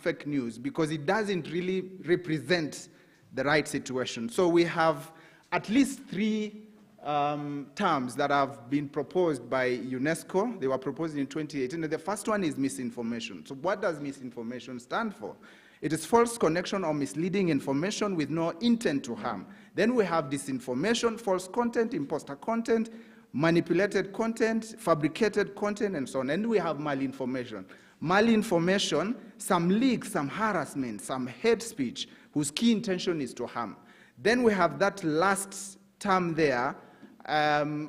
fake news because it doesn't really represent the right situation. So we have at least three terms that have been proposed by UNESCO. They were proposed in 2018. And the first one is misinformation. So what does misinformation stand for? It is false connection or misleading information with no intent to harm. Then we have disinformation, false content, imposter content, manipulated content, fabricated content, and so on. And we have malinformation. Malinformation, some leaks, some harassment, some hate speech, whose key intention is to harm. Then we have that last term there,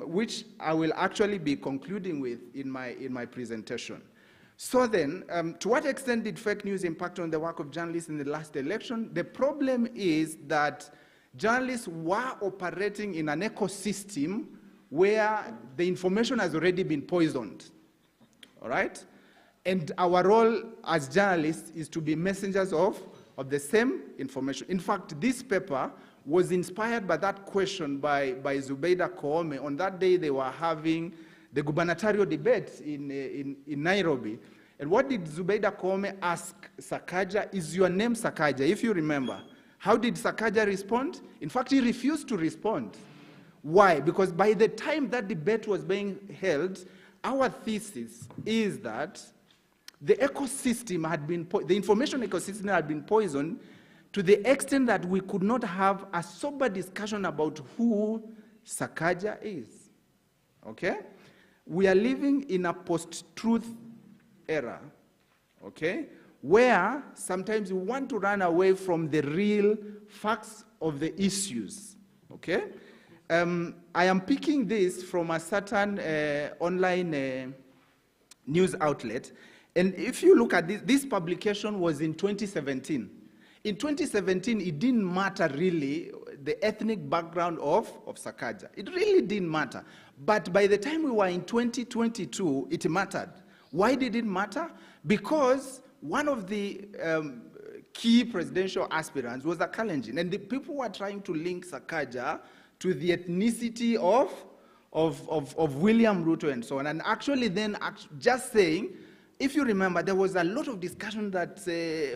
which I will actually be concluding with in my presentation. So then, to what extent did fake news impact on the work of journalists in the last election? The problem is that journalists were operating in an ecosystem where the information has already been poisoned, all right? And our role as journalists is to be messengers of the same information. In fact, this paper was inspired by that question by Zubeida Koome. On that day, they were having the gubernatorial debate in Nairobi. And what did Zubeida Koome ask Sakaja? Is your name Sakaja? If you remember. How did Sakaja respond? In fact, he refused to respond. Why? Because by the time that debate was being held, our thesis is that the ecosystem had been, the information ecosystem had been poisoned to the extent that we could not have a sober discussion about who Sakaja is, okay? We are living in a post-truth era, okay, where sometimes we want to run away from the real facts of the issues, okay? I am picking this from a certain online news outlet, and if you look at this publication was in 2017. In 2017, it didn't matter really the ethnic background of Sakaja. It really didn't matter. But by the time we were in 2022, it mattered. Why did it matter? Because one of the key presidential aspirants was a Kalenjin, and the people were trying to link Sakaja to the ethnicity of William Ruto and so on. And actually then just saying, if you remember, there was a lot of discussion that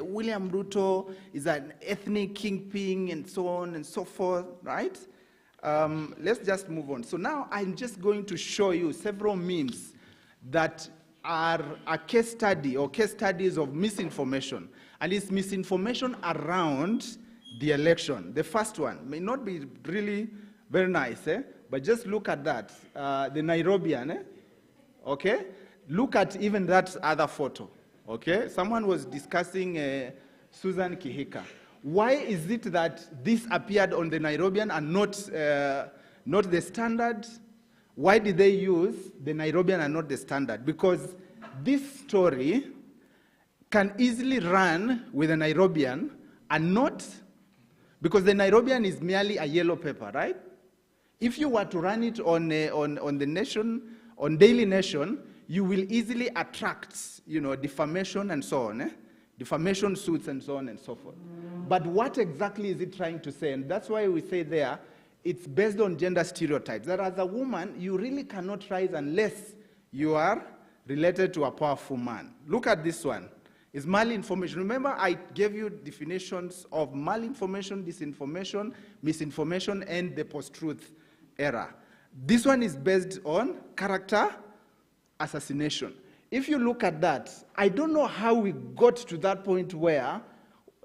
William Ruto is an ethnic kingpin and so on and so forth, right? Let's just move on. So now I'm just going to show you several memes that are a case study or case studies of misinformation. And it's misinformation around the election. The first one may not be really very nice, but just look at that. The Nairobian, okay? Look at even that other photo, okay? Someone was discussing Susan Kihika. Why is it that this appeared on the Nairobian and not the Standard? Why did they use the Nairobian and not the Standard? Because this story can easily run with the Nairobian and not, because the Nairobian is merely a yellow paper, right? If you were to run it on the Nation, on Daily Nation, you will easily attract, defamation and so on, defamation suits and so on and so forth. But what exactly is it trying to say? And that's why we say there, it's based on gender stereotypes. That as a woman, you really cannot rise unless you are related to a powerful man. Look at this one. It's malinformation. Remember, I gave you definitions of malinformation, disinformation, misinformation, and the post-truth era. This one is based on character assassination. If you look at that, I don't know how we got to that point where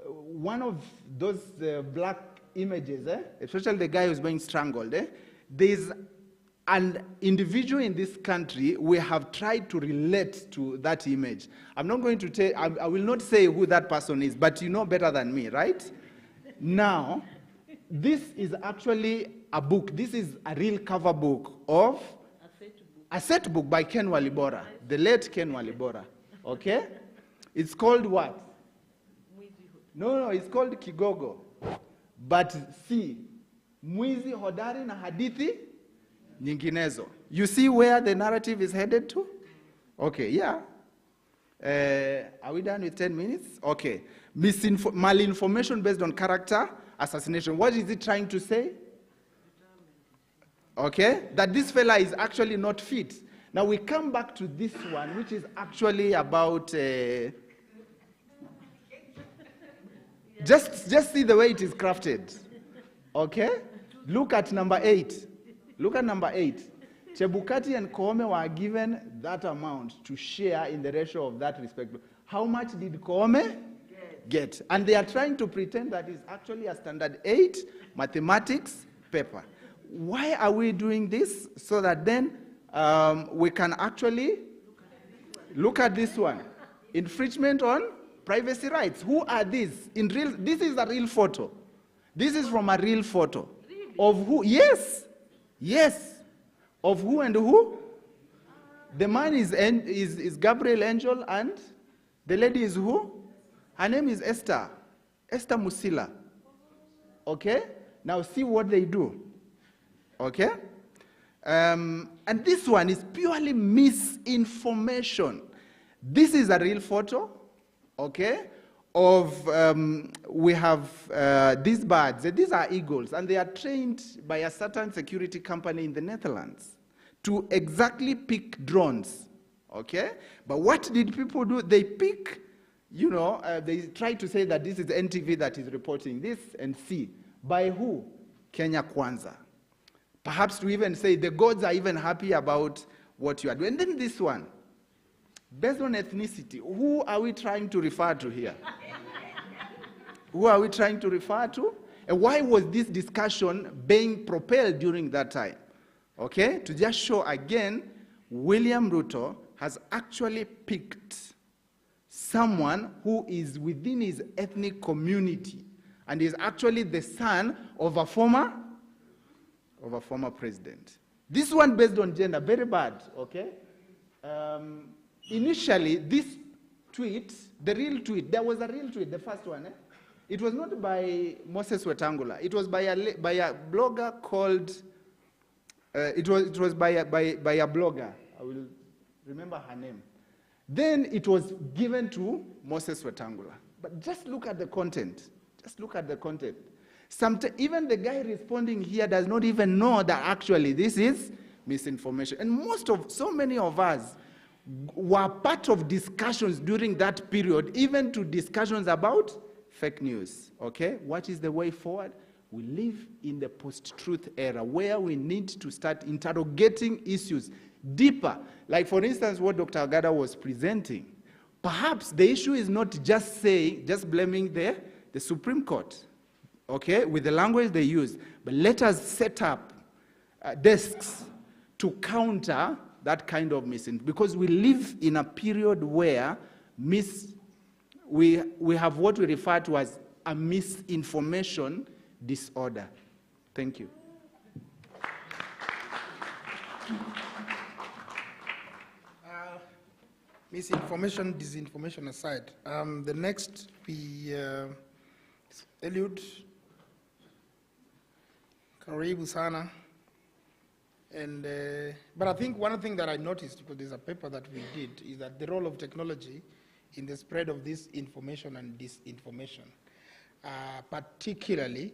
one of those black images, especially the guy who's being strangled, there's an individual in this country, we have tried to relate to that image. I'm not going to tell, I will not say who that person is, but you know better than me, right? Now, this is actually a book. This is a real cover book of a set book by Ken Walibora, the late Ken Walibora, okay? It's called what? No, it's called Kigogo. But see, Mwizi Hodari na Hadithi Nyinginezo. You see where the narrative is headed to? Okay, yeah. Are we done with 10 minutes? Okay. Malinformation based on character assassination. What is it trying to say? Okay, that this fella is actually not fit. Now we come back to this one, which is actually about Just see the way it is crafted. Okay? Look at number 8. Look at number 8. Chebukati and Koome were given that amount to share in the ratio of that respect. How much did Koome get? And they are trying to pretend that it's actually a standard 8 mathematics paper. Why are we doing this? So that then we can actually look at this one. Infringement on privacy rights. Who are these? This is a real photo. This is from a real photo. Of who? Yes. Yes. Of who and who? The man is Gabriel Angel, and the lady is who? Her name is Esther Musila. Okay? Now see what they do. Okay? And this one is purely misinformation. This is a real photo, okay, of, we have these birds. These are eagles, and they are trained by a certain security company in the Netherlands to exactly pick drones, okay? But what did people do? They pick, you know, they try to say that this is NTV that is reporting this, and see. By who? Kenya Kwanza. Perhaps to even say the gods are even happy about what you are doing. And then this one, based on ethnicity, who are we trying to refer to here? Who are we trying to refer to? And why was this discussion being propelled during that time? Okay, to just show again, William Ruto has actually picked someone who is within his ethnic community and is actually the son of a former president. This one based on gender, very bad, okay? Initially, this tweet, the real tweet, there was a real tweet, the first one, It was not by Moses Wetangula. It was by a blogger called, it was by a blogger. I will remember her name. Then it was given to Moses Wetangula. But just look at the content. Just look at the content. Even the guy responding here does not even know that actually this is misinformation. And so many of us were part of discussions during that period, even to discussions about fake news, okay? What is the way forward? We live in the post-truth era where we need to start interrogating issues deeper. Like, for instance, what Dr. Agada was presenting. Perhaps the issue is not just blaming the Supreme Court, okay, with the language they use, but let us set up desks to counter that kind of misinformation, because we live in a period where we have what we refer to as a misinformation disorder. Thank you. Misinformation, disinformation aside, the next be Eliud Karibu Sana. And, but I think one thing that I noticed, because there's a paper that we did, is that the role of technology in the spread of this information and disinformation, particularly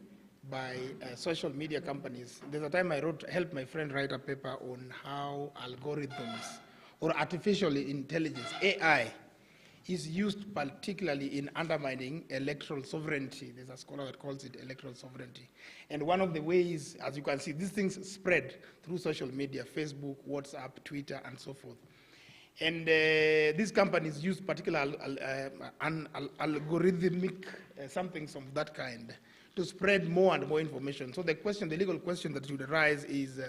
by social media companies. There's a time I helped my friend write a paper on how algorithms or artificial intelligence, AI, is used particularly in undermining electoral sovereignty. There's a scholar that calls it electoral sovereignty. And one of the ways, as you can see, these things spread through social media, Facebook, WhatsApp, Twitter, and so forth. And these companies use particular algorithmic something of that kind to spread more and more information. So the legal question that would arise is,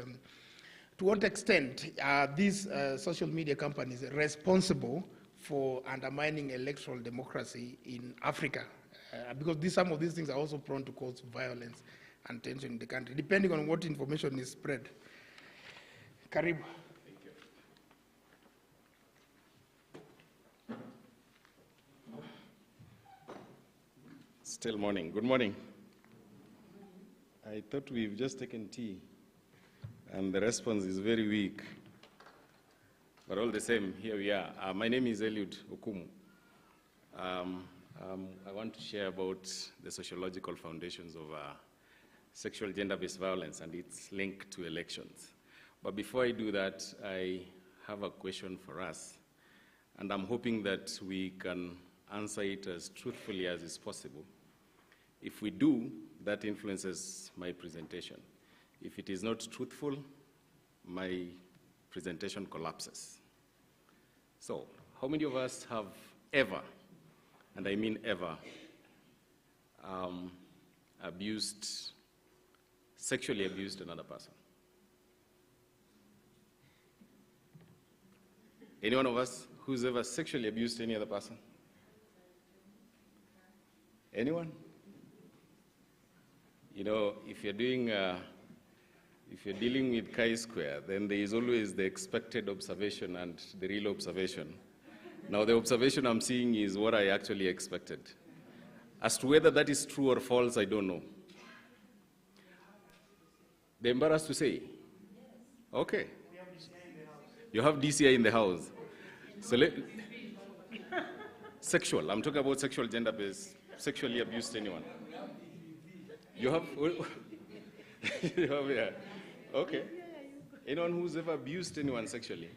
to what extent are these social media companies responsible for undermining electoral democracy in Africa? Because some of these things are also prone to cause violence and tension in the country, depending on what information is spread. Karibu. Still morning. Good morning. I thought we've just taken tea, and the response is very weak. But all the same, here we are. My name is Eliud Okumu. I want to share about the sociological foundations of sexual gender-based violence and its link to elections. But before I do that, I have a question for us, and I'm hoping that we can answer it as truthfully as is possible. If we do, that influences my presentation. If it is not truthful, my presentation collapses. So, how many of us have ever, and I mean ever, sexually abused another person? Any one of us who's ever sexually abused any other person? Anyone? You know, if you're dealing with chi-square, then there is always the expected observation and the real observation. Now, the observation I'm seeing is what I actually expected. As to whether that is true or false, I don't know. They're embarrassed to say? Okay. You have DCI in the house. So sexual, I'm talking about sexual, gender-based, sexually abused anyone. You have, you have, yeah. Okay. Anyone who's ever abused anyone sexually?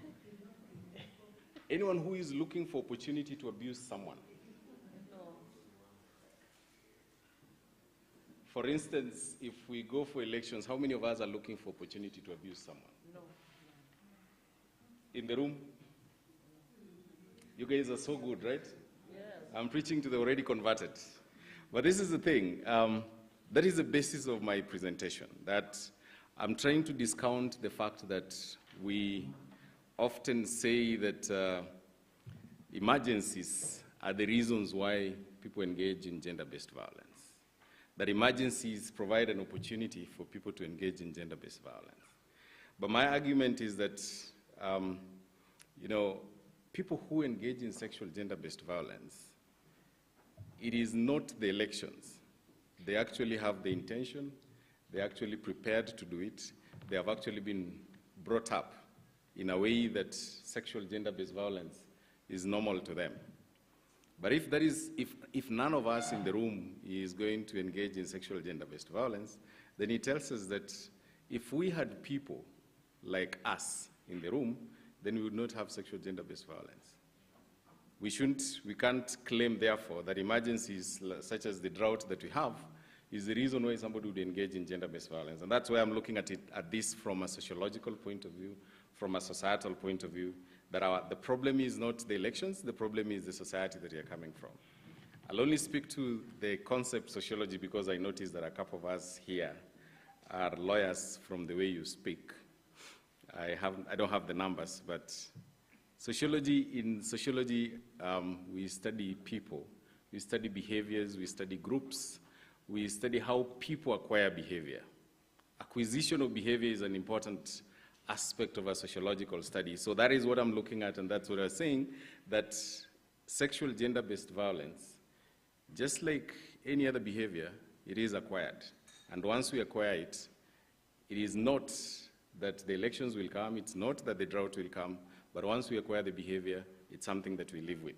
Anyone who is looking for opportunity to abuse someone? For instance, if we go for elections, how many of us are looking for opportunity to abuse someone? No. In the room? You guys are so good, right? Yes. I'm preaching to the already converted. But this is the thing. That is the basis of my presentation, that I'm trying to discount the fact that we often say that emergencies are the reasons why people engage in gender-based violence. That emergencies provide an opportunity for people to engage in gender-based violence. But my argument is that, you know, people who engage in sexual gender-based violence, it is not the elections. They actually have the intention, they're actually prepared to do it, they have actually been brought up in a way that sexual gender-based violence is normal to them. But if none of us in the room is going to engage in sexual gender-based violence, then it tells us that if we had people like us in the room, then we would not have sexual gender-based violence. We can't claim, therefore, that emergencies such as the drought that we have is the reason why somebody would engage in gender-based violence. And that's why I'm looking at this from a sociological point of view, from a societal point of view, that the problem is not the elections, the problem is the society that you're coming from. I'll only speak to the concept sociology because I noticed that a couple of us here are lawyers from the way you speak. I don't have the numbers, but in sociology, we study people, we study behaviors, we study groups, we study how people acquire behavior. Acquisition of behavior is an important aspect of a sociological study. So that is what I'm looking at, and that's what I'm saying, that sexual gender-based violence, just like any other behavior, it is acquired. And once we acquire it, it is not that the elections will come, it's not that the drought will come, but once we acquire the behavior, it's something that we live with.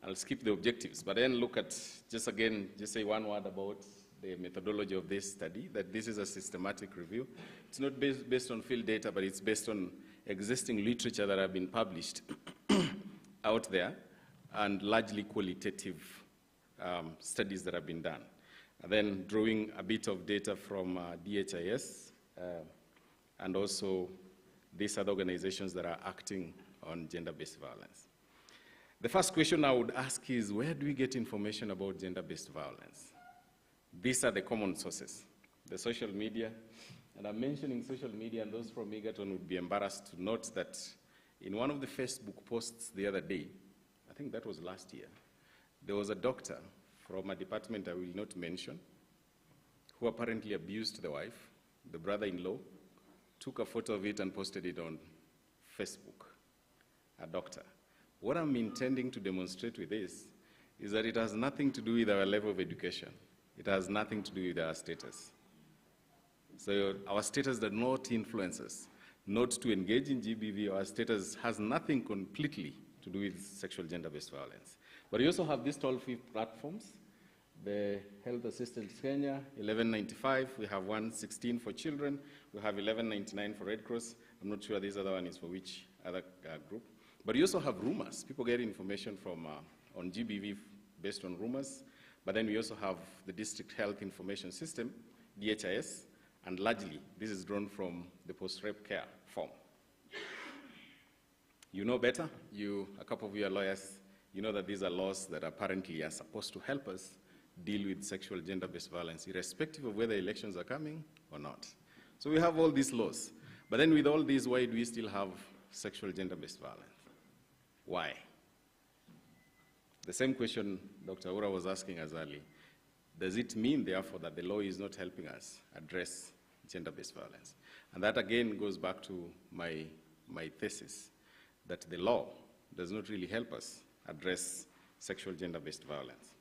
I'll skip the objectives, but then look at, just say one word about the methodology of this study, that this is a systematic review. It's not based on field data, but it's based on existing literature that have been published out there, and largely qualitative studies that have been done. And then drawing a bit of data from DHIS, and also these other organizations that are acting on gender-based violence. The first question I would ask is, where do we get information about gender-based violence? These are the common sources, the social media. And I'm mentioning social media, and those from Egerton would be embarrassed to note that in one of the Facebook posts the other day, I think that was last year, there was a doctor from a department I will not mention, who apparently abused the wife, the brother-in-law, took a photo of it and posted it on Facebook, a doctor. What I'm intending to demonstrate with this is that it has nothing to do with our level of education. It has nothing to do with our status. So our status does not influence us, not to engage in GBV. Our status has nothing completely to do with sexual gender-based violence. But we also have these toll-free platforms, the Health Assistance Kenya, 1195. We have 116 for children. We have 1199 for Red Cross. I'm not sure this other one is for which other group. But you also have rumors. People get information from on GBV based on rumors. But then we also have the District Health Information System, DHIS, and largely this is drawn from the post-rape care form. You know better, a couple of you are lawyers, you know that these are laws that apparently are supposed to help us deal with sexual gender-based violence, irrespective of whether elections are coming or not. So we have all these laws. But then with all these, why do we still have sexual gender-based violence? Why? The same question Dr. Ura was asking us earlier. Does it mean, therefore, that the law is not helping us address gender-based violence? And that, again, goes back to my thesis, that the law does not really help us address sexual gender-based violence.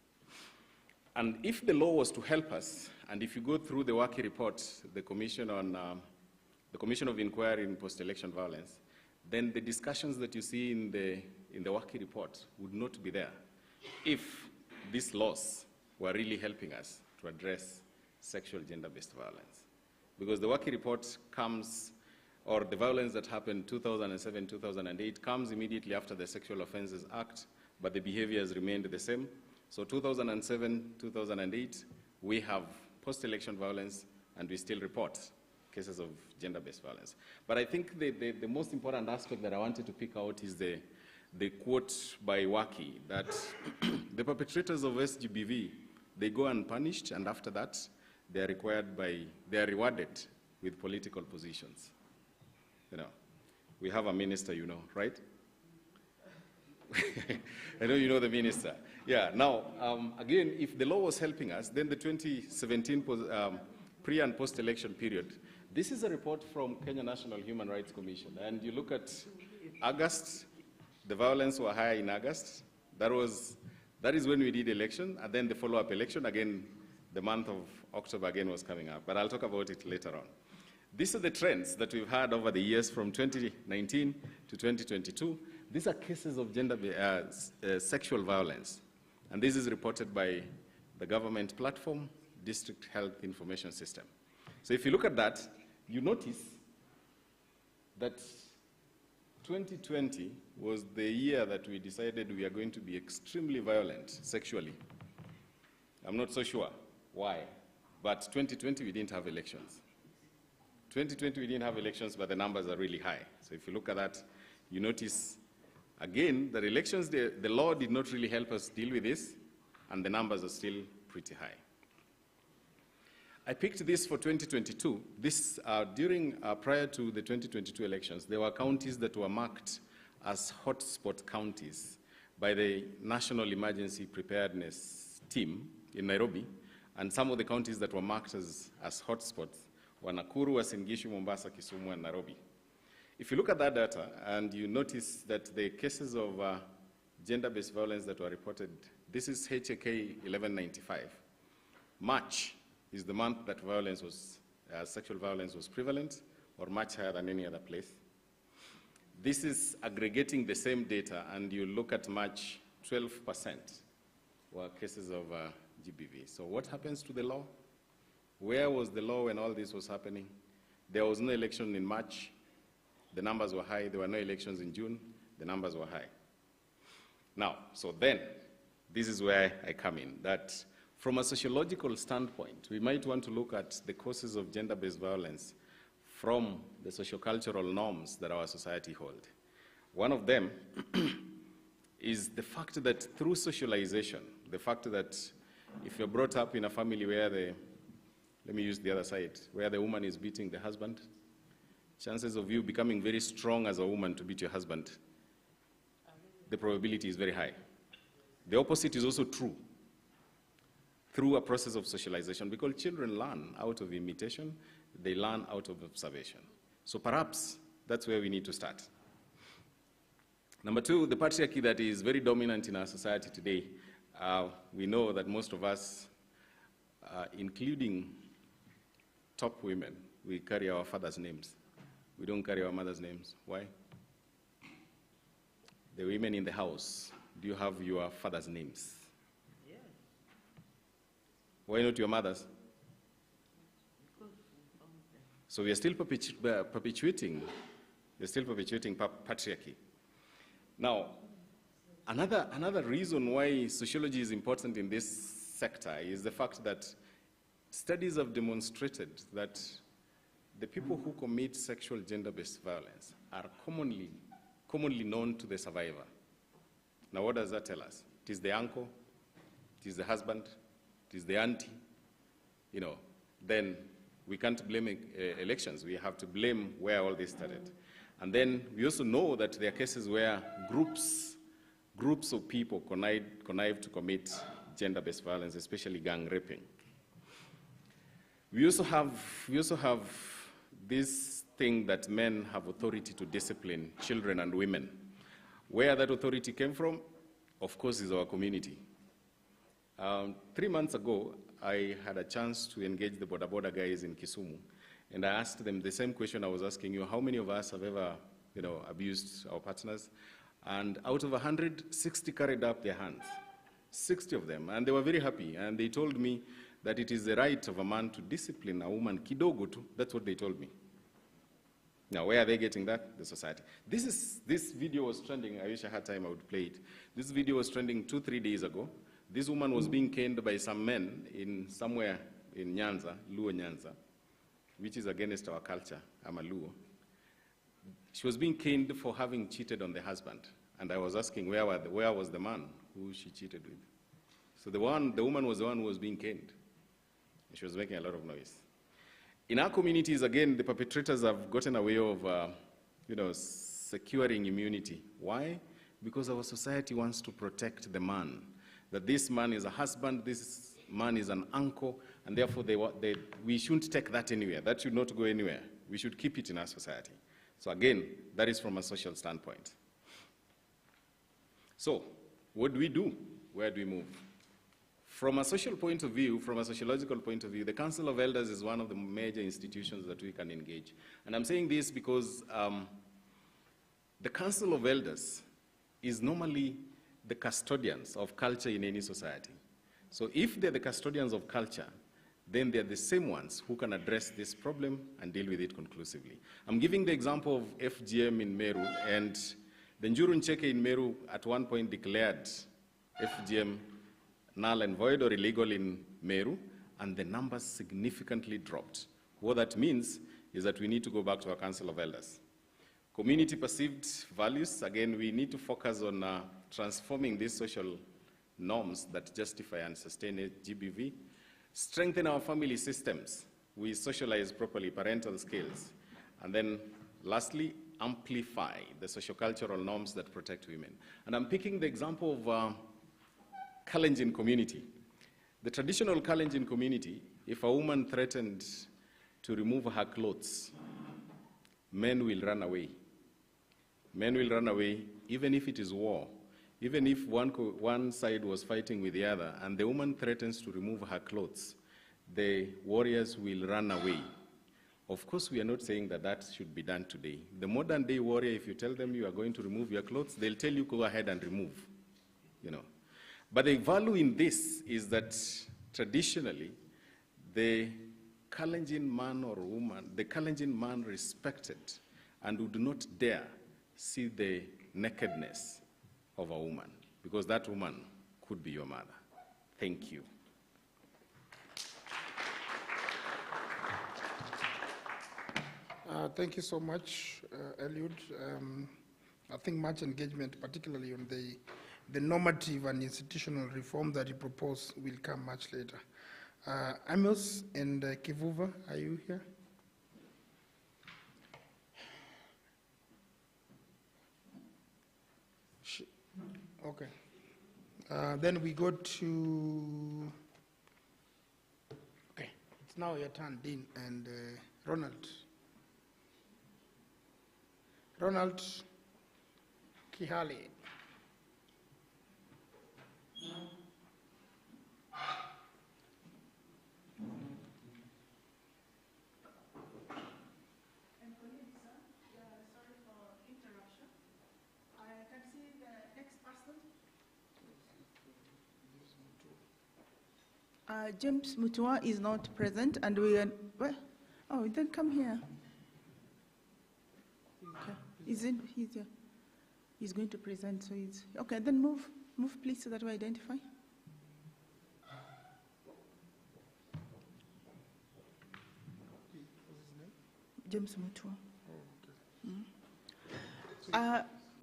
And if the law was to help us, and if you go through the Waki report, the Commission of Inquiry in Post-Election Violence, then the discussions that you see in the Waki report would not be there if these laws were really helping us to address sexual gender-based violence. Because the Waki report comes, or the violence that happened 2007, 2008, comes immediately after the Sexual Offences Act, but the behavior has remained the same. So 2007, 2008, we have post-election violence, and we still report cases of gender-based violence. But I think the most important aspect that I wanted to pick out is the quote by Waki, that the perpetrators of SGBV, they go unpunished, and after that, they are rewarded with political positions. You know, we have a minister, you know, right? I know you know the minister. Yeah, now, again, if the law was helping us, then the 2017 pre- and post-election period, this is a report from Kenya National Human Rights Commission, and you look at August, the violence were higher in August. That is when we did election, and then the follow-up election, again, the month of October again was coming up, but I'll talk about it later on. These are the trends that we've had over the years from 2019 to 2022. These are cases of sexual violence, and this is reported by the government platform, District Health Information System. So if you look at that, you notice that 2020 was the year that we decided we are going to be extremely violent sexually. I'm not so sure why, but 2020 we didn't have elections. 2020 we didn't have elections, but the numbers are really high. So if you look at that, you notice, again, that elections, the law did not really help us deal with this, and the numbers are still pretty high. I picked this for 2022. This, prior to the 2022 elections, there were counties that were marked as hotspot counties by the National Emergency Preparedness Team in Nairobi, and some of the counties that were marked as hotspots were Nakuru, Uasin Gishu, Mombasa, Kisumu, and Nairobi. If you look at that data and you notice that the cases of gender-based violence that were reported, this is HAK 1195. March is the month that sexual violence was prevalent, or much higher than any other place. This is aggregating the same data, and you look at March, 12% were cases of GBV. So what happens to the law? Where was the law when all this was happening? There was no election in March. The numbers were high. There were no elections in June. The numbers were high. Now, so then, this is where I come in, that from a sociological standpoint, we might want to look at the causes of gender-based violence from the sociocultural norms that our society hold. One of them is the fact that through socialization, the fact that if you're brought up in a family where let me use the other side, where the woman is beating the husband, chances of you becoming very strong as a woman to beat your husband, the probability is very high. The opposite is also true through a process of socialization, because children learn out of imitation, they learn out of observation. So perhaps that's where we need to start. Number two, the patriarchy that is very dominant in our society today. We know that most of us, including top women, we carry our father's names. We don't carry our mother's names. Why? The women in the house, do you have your father's names? Yes. Why not your mother's? So we are still perpetuating patriarchy. Now, another reason why sociology is important in this sector is the fact that studies have demonstrated that the people who commit sexual gender-based violence are commonly known to the survivor. Now, what does that tell us? It is the uncle, it is the husband, it is the auntie, then we can't blame elections. We have to blame where all this started. And then we also know that there are cases where groups of people connive to commit gender-based violence, especially gang raping. We also have this thing that men have authority to discipline children and women. Where that authority came from, of course, is our community. 3 months ago, I had a chance to engage the boda guys in Kisumu, and I asked them the same question I was asking you: how many of us have ever, abused our partners? And out of 100, 60 carried up their hands, 60 of them, and they were very happy. And they told me that it is the right of a man to discipline a woman kidogo tu. That's what they told me. Now, where are they getting that? The society. This video was trending. I wish I had time, I would play it. This video was trending 2-3 days ago. This woman was being caned by some men somewhere in Nyanza, Luo Nyanza, which is against our culture. I'm a Luo. She was being caned for having cheated on the husband. And I was asking, where was the man who she cheated with? So the woman was the one who was being caned. She was making a lot of noise. In our communities, again, the perpetrators have gotten a way of, securing immunity. Why? Because our society wants to protect the man. That this man is a husband, this man is an uncle, and therefore we shouldn't take that anywhere. That should not go anywhere. We should keep it in our society. So again, that is from a social standpoint. So, what do we do? Where do we move? From a social point of view, from a sociological point of view, the Council of Elders is one of the major institutions that we can engage. And I'm saying this because the Council of Elders is normally the custodians of culture in any society. So if they're the custodians of culture, then they're the same ones who can address this problem and deal with it conclusively. I'm giving the example of FGM in Meru, and the Njuru Ncheke in Meru at one point declared FGM null and void or illegal in Meru, and the numbers significantly dropped. What that means is that we need to go back to our Council of Elders. Community perceived values, again, we need to focus on transforming these social norms that justify and sustain GBV. Strengthen our family systems. We socialize properly, parental skills. And then lastly, amplify the sociocultural norms that protect women. And I'm picking the example of Kalenjin community. The traditional Kalenjin community, if a woman threatened to remove her clothes, men will run away. Men will run away even if it is war. Even if one side was fighting with the other and the woman threatens to remove her clothes, the warriors will run away. Of course, we are not saying that that should be done today. The modern day warrior, if you tell them you are going to remove your clothes, they'll tell you go ahead and remove, But the value in this is that traditionally, the Kalenjin man or woman, the Kalenjin man respected and would not dare see the nakedness of a woman, because that woman could be your mother. Thank you. Thank you so much, Eliud. I think much engagement, particularly on the normative and institutional reform that you propose, will come much later. Amos and Kivuva, are you here? Okay. Then we go to, okay, it's now your turn, Dean, and Ronald. Ronald Kihali. James Mutua is not present, and we are, well, oh, then come here. Okay. He's here. He's going to present, so he's, okay, then move please so that we identify. James Mutua.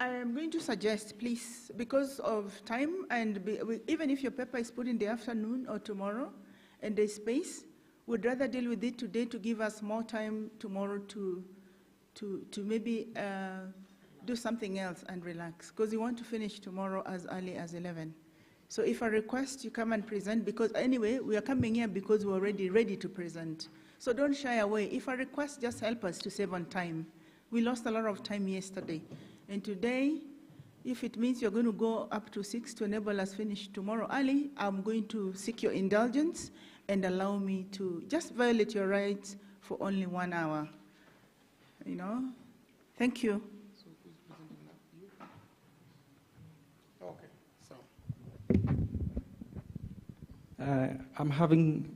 I am going to suggest, please, because of time, and even if your paper is put in the afternoon or tomorrow, and there's space, we'd rather deal with it today to give us more time tomorrow to maybe do something else and relax, because we want to finish tomorrow as early as 11. So if I request you come and present, because anyway, we are coming here because we're already ready to present. So don't shy away. If I request, just help us to save on time. We lost a lot of time yesterday. And today, if it means you're going to go up to 6 to enable us finish tomorrow early, I'm going to seek your indulgence and allow me to just violate your rights for only 1 hour. You know? Thank you. So who's presenting now? You? Okay, so.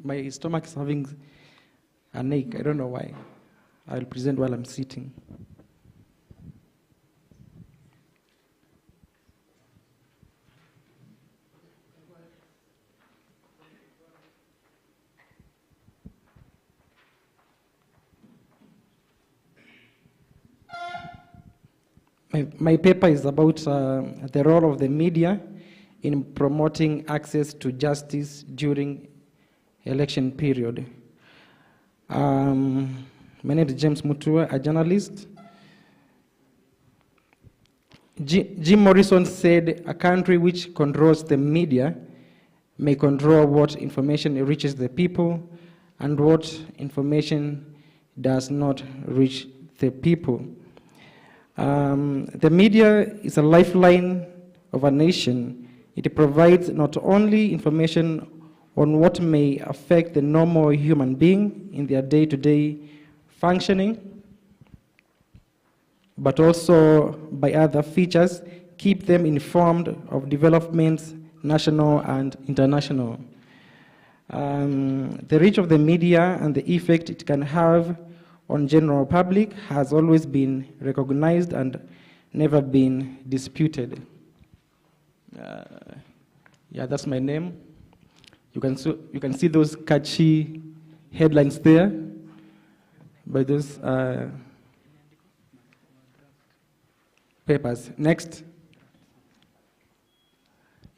My stomach is having an ache. I don't know why. I'll present while I'm sitting. My paper is about the role of the media in promoting access to justice during election period. My name is James Mutua, a journalist. Jim Morrison said, "A country which controls the media may control what information reaches the people and what information does not reach the people." The media is a lifeline of a nation. It provides not only information on what may affect the normal human being in their day-to-day functioning, but also by other features, keep them informed of developments, national and international. The reach of the media and the effect it can have on general public has always been recognized and never been disputed. Yeah, that's my name. You can see those catchy headlines there by those papers. Next.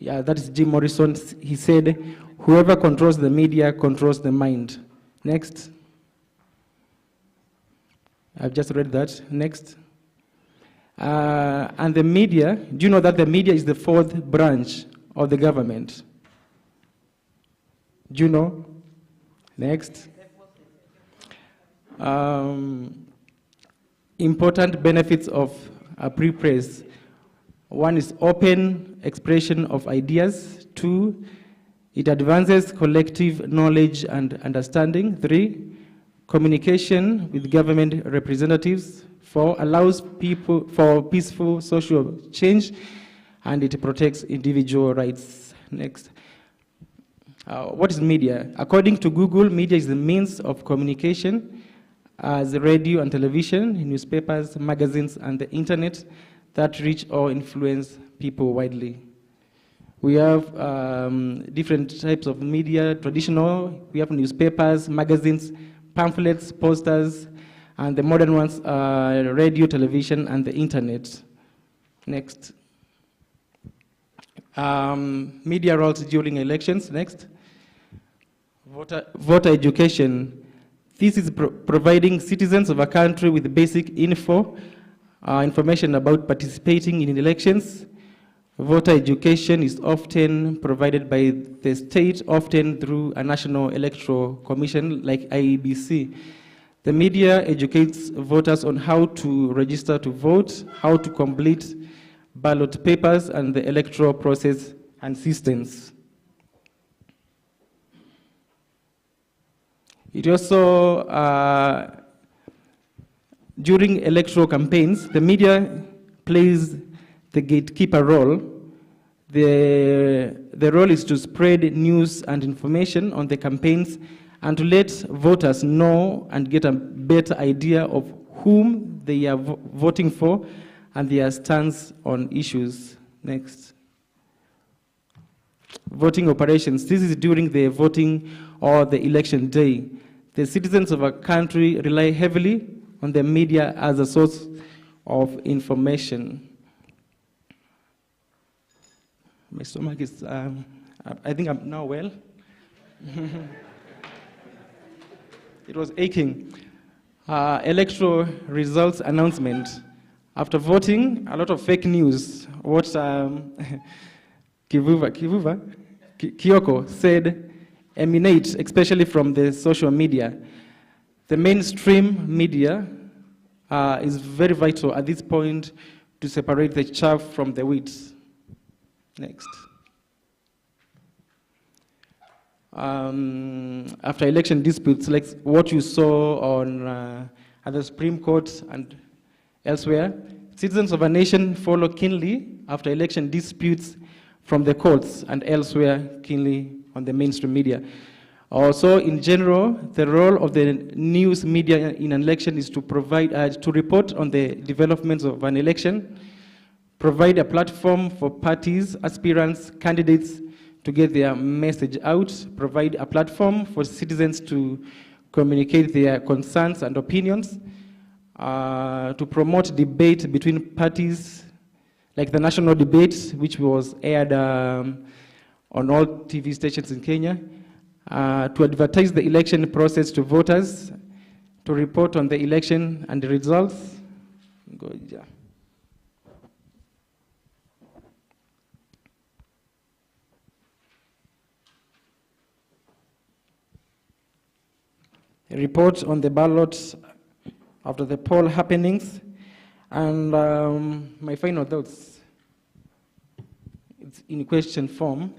Yeah, that is Jim Morrison. He said, "Whoever controls the media controls the mind." Next. I've just read that. Next. And the media, do you know that the media is the fourth branch of the government? Do you know? Next. Important benefits of a pre-press. One is open expression of ideas. 2, it advances collective knowledge and understanding. 3, communication with government representatives. 4, allows people for peaceful social change, and it protects individual rights. Next. What is media? According to Google, media is the means of communication as radio and television, newspapers, magazines, and the internet that reach or influence people widely. We have different types of media, traditional, we have newspapers, magazines, pamphlets, posters, and the modern ones are radio, television, and the internet. Next. Media roles during elections. Next. Voter education. This is providing citizens of a country with basic information about participating in elections. Voter education is often provided by the state, often through a national electoral commission like IEBC. The media educates voters on how to register to vote, how to complete ballot papers, and the electoral process and systems. It also, during electoral campaigns, the media plays the gatekeeper role. The role is to spread news and information on the campaigns and to let voters know and get a better idea of whom they are voting for and their stance on issues. Next. Voting operations. This is during the voting or the election day. The citizens of a country rely heavily on the media as a source of information. My stomach is, I think I'm now well. It was aching. Electoral results announcement. After voting, a lot of fake news. What Kyoko said emanate, especially from the social media. The mainstream media is very vital at this point to separate the chaff from the wheat. Next. After election disputes, like what you saw on at the Supreme Court and elsewhere, citizens of a nation follow keenly after election disputes from the courts and elsewhere keenly on the mainstream media. Also, in general, the role of the news media in an election is to provide, to report on the developments of an election, provide a platform for parties, aspirants, candidates to get their message out, provide a platform for citizens to communicate their concerns and opinions, to promote debate between parties, like the national debate, which was aired on all TV stations in Kenya, to advertise the election process to voters, to report on the election and the results. A report on the ballots after the poll happenings, and my final thoughts. It's in question form.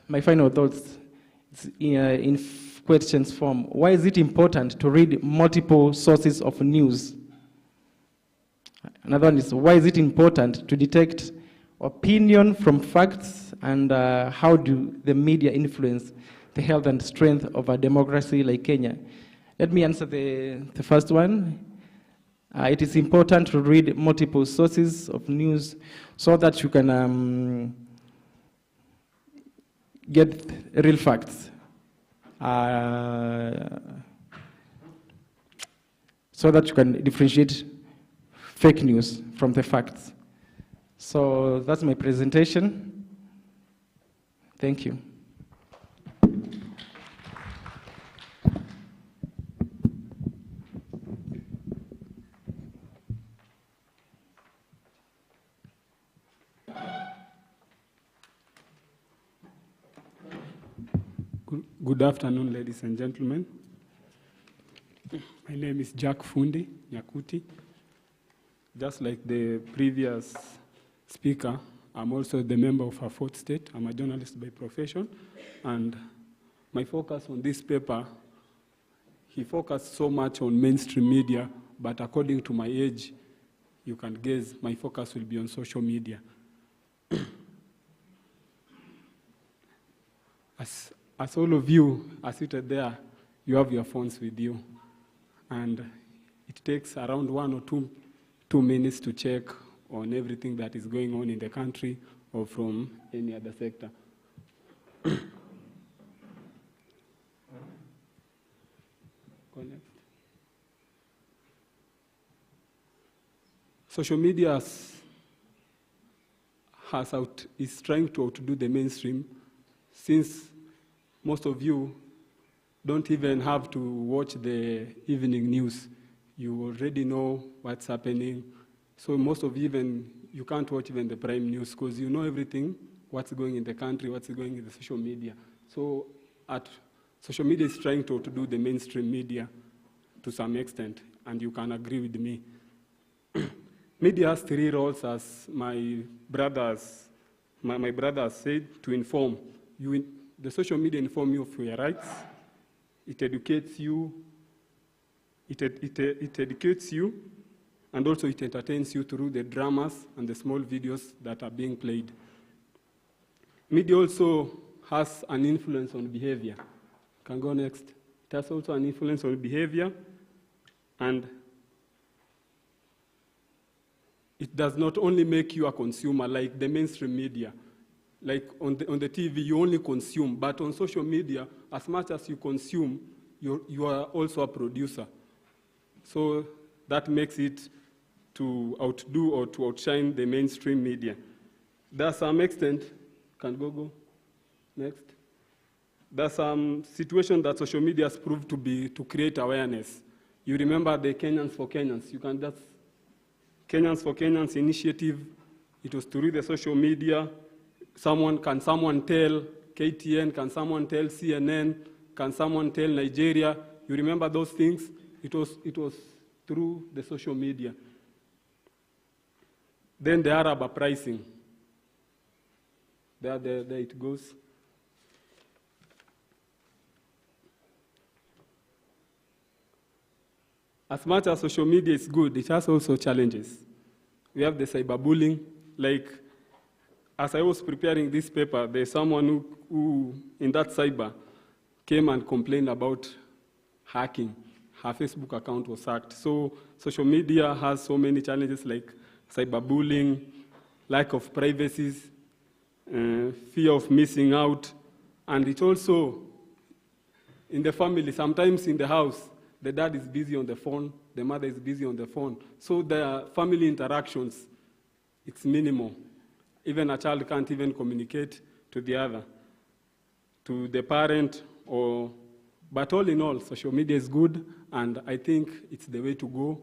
My final thoughts in questions form. Why is it important to read multiple sources of news? Another one is, why is it important to detect opinion from facts, and how do the media influence the health and strength of a democracy like Kenya? Let me answer the first one. It is important to read multiple sources of news so that you can get real facts, so that you can differentiate fake news from the facts. So that's my presentation. Thank you. Good afternoon, ladies and gentlemen. My name is Jack Fundi Nyakuti. Just like the previous speaker, I'm also the member of a fourth state. I'm a journalist by profession, and my focus on this paper, he focused so much on mainstream media, but according to my age, you can guess my focus will be on social media. As all of you are seated there, you have your phones with you, and it takes around 1 or 2 minutes to check on everything that is going on in the country or from any other sector. Social media is trying to outdo the mainstream, since most of you don't even have to watch the evening news. You already know what's happening. So most of you you can't watch even the prime news because you know everything, what's going in the country, what's going in the social media. So social media is trying to outdo the mainstream media to some extent, and you can agree with me. Media has 3 roles, as my brother has said, to inform. The social media informs you of your rights. It educates you. It educates you, and also it entertains you through the dramas and the small videos that are being played. Media also has an influence on behavior. Can go next. It has also an influence on behavior, and it does not only make you a consumer like the mainstream media. Like on the TV, you only consume, but on social media, as much as you consume, you are also a producer. So that makes it to outdo or to outshine the mainstream media. There's some extent, can go next. There's some situation that social media has proved to create awareness. You remember the Kenyans for Kenyans. You can just, Kenyans for Kenyans initiative. It was through the social media. Can someone tell KTN? Can someone tell CNN? Can someone tell Nigeria? You remember those things? It was through the social media. Then the Arab uprising. There it goes. As much as social media is good, it has also challenges. We have the cyberbullying. Like, as I was preparing this paper, there's someone who in that cyber, came and complained about hacking. Her Facebook account was hacked. So social media has so many challenges like cyberbullying, lack of privacy, fear of missing out, and it also, in the family, sometimes in the house, the dad is busy on the phone, the mother is busy on the phone. So the family interactions, it's minimal. Even a child can't even communicate to the other, to the parent, but all in all, social media is good, and I think it's the way to go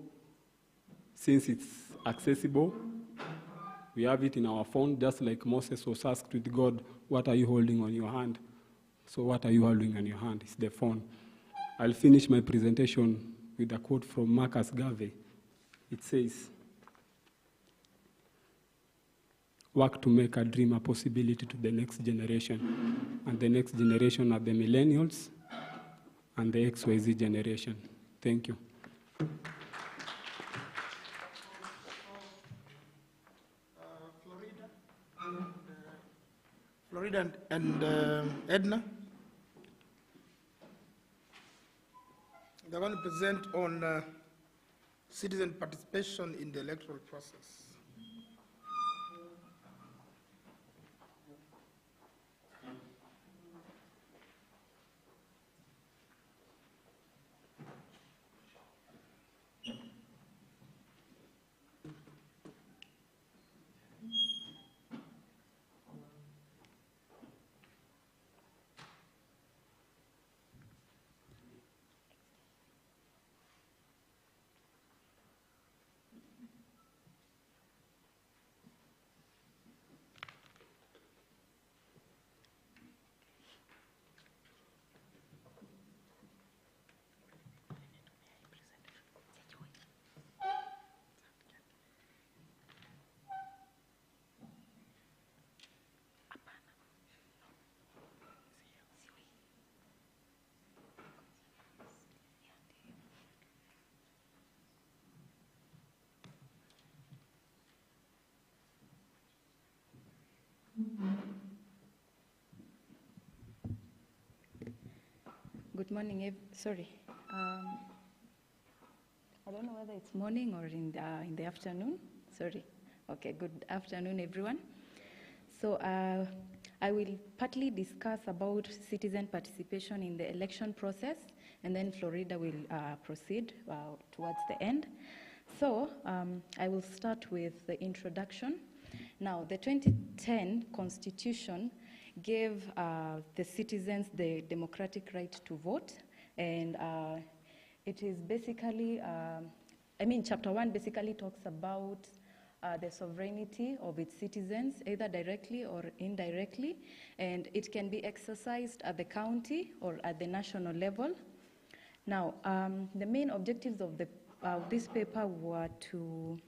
since it's accessible. We have it in our phone, just like Moses was asked with God, what are you holding on your hand? So what are you holding on your hand? It's the phone. I'll finish my presentation with a quote from Marcus Garvey. It says, work to make a dream a possibility to the next generation. And the next generation are the millennials and the XYZ generation. Thank you. Florida and Edna. They're going to present on citizen participation in the electoral process. Good morning, sorry. I don't know whether it's morning or in the afternoon. Sorry. Okay, good afternoon, everyone. So I will partly discuss about citizen participation in the election process, and then Florida will proceed towards the end. So I will start with the introduction. Now, the 2010 Constitution gave the citizens the democratic right to vote, and it is basically, Chapter 1 basically talks about the sovereignty of its citizens, either directly or indirectly, and it can be exercised at the county or at the national level. Now, the main objectives of this paper were to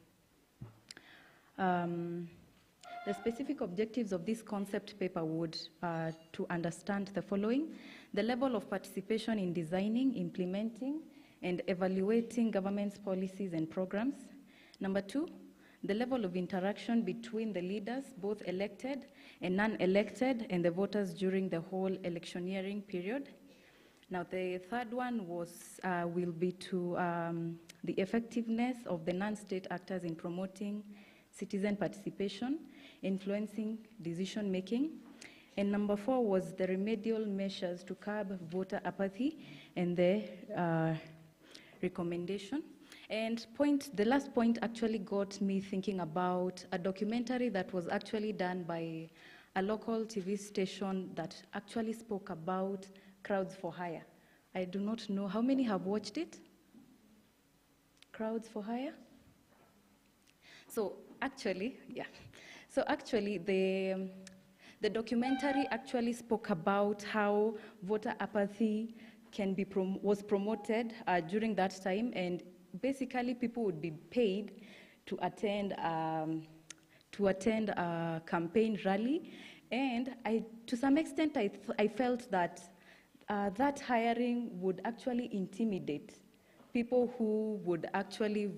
the specific objectives of this concept paper would to understand the following: the level of participation in designing, implementing, and evaluating government's policies and programs. Number 2, the level of interaction between the leaders, both elected and non-elected, and the voters during the whole electioneering period. Now, the third one will be to the effectiveness of the non-state actors in promoting citizen participation, influencing decision-making. And number 4 was the remedial measures to curb voter apathy and the recommendation. And the last point actually got me thinking about a documentary that was actually done by a local TV station that actually spoke about crowds for hire. I do not know, how many have watched it? Crowds for hire? So actually, the documentary actually spoke about how voter apathy was promoted during that time, and basically people would be paid to attend a campaign rally, and to some extent I felt that that hiring would actually intimidate people who would actually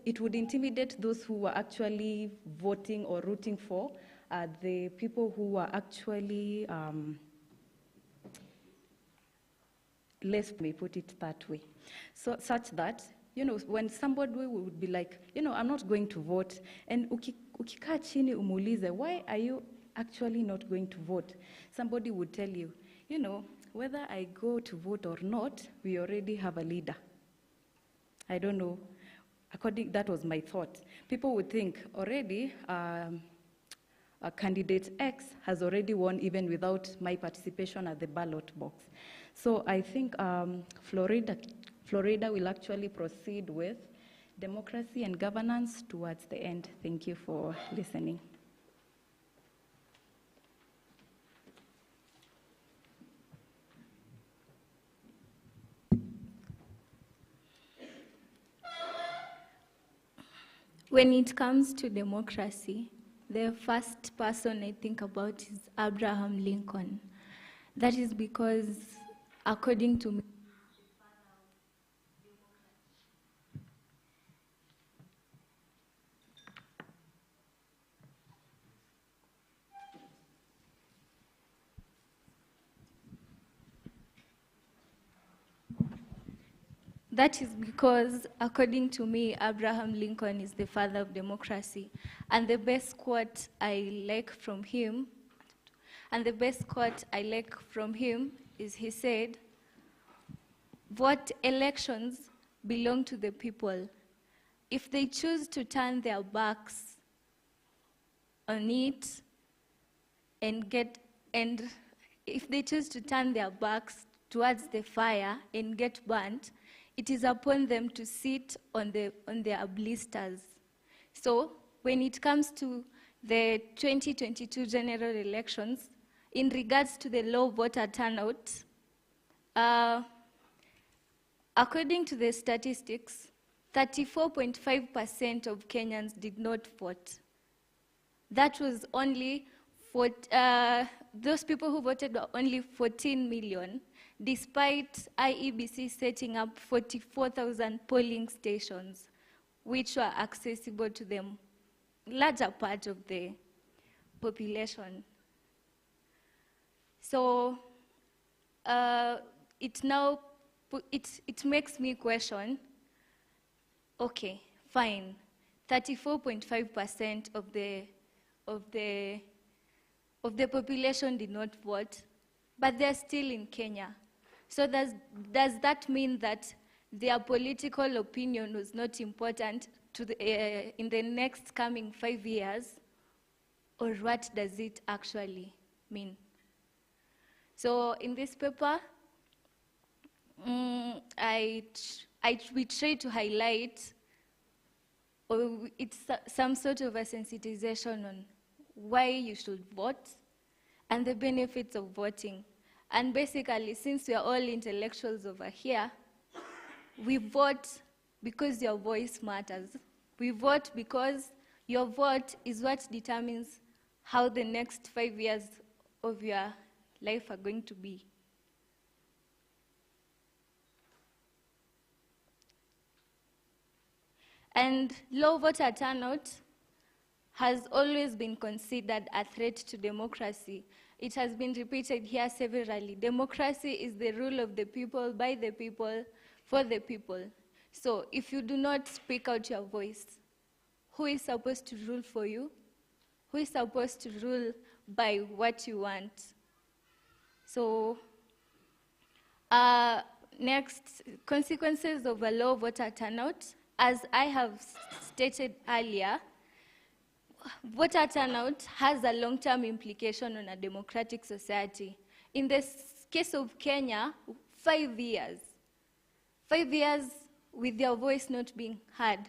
it would intimidate those who were actually voting or rooting for the people who were actually less, may put it that way. So such that, when somebody would be like, I'm not going to vote, and ukikaa chini umuulize, why are you actually not going to vote? Somebody would tell you, whether I go to vote or not, we already have a leader. I don't know. That was my thought. People would think already candidate X has already won even without my participation at the ballot box. So I think Florida will actually proceed with democracy and governance towards the end. Thank you for listening. When it comes to democracy, the first person I think about is Abraham Lincoln. That is because, according to me, Abraham Lincoln is the father of democracy. And the best quote I like from him, is he said, "Vote elections belong to the people. If they choose to turn their backs on it and if they choose to turn their backs towards the fire and get burnt, it is upon them to sit on their blisters." So when it comes to the 2022 general elections, in regards to the low voter turnout, according to the statistics, 34.5% of Kenyans did not vote. That was only those people who voted were only 14 million, despite IEBC setting up 44,000 polling stations, which were accessible to the larger part of the population. So it makes me question, okay, fine, 34.5% of the population did not vote, but they're still in Kenya. So does that mean that their political opinion was not important in the next coming 5 years? Or what does it actually mean? So in this paper, we try to highlight, or it's some sort of a sensitization on why you should vote and the benefits of voting. And basically, since we are all intellectuals over here, we vote because your voice matters. We vote because your vote is what determines how the next 5 years of your life are going to be. And low voter turnout has always been considered a threat to democracy. It has been repeated here severally. Democracy is the rule of the people, by the people, for the people. So if you do not speak out your voice, who is supposed to rule for you? Who is supposed to rule by what you want? So Next, consequences of a low voter turnout. As I have stated earlier, voter turnout has a long-term implication on a democratic society. In the case of Kenya, 5 years. 5 years with their voice not being heard.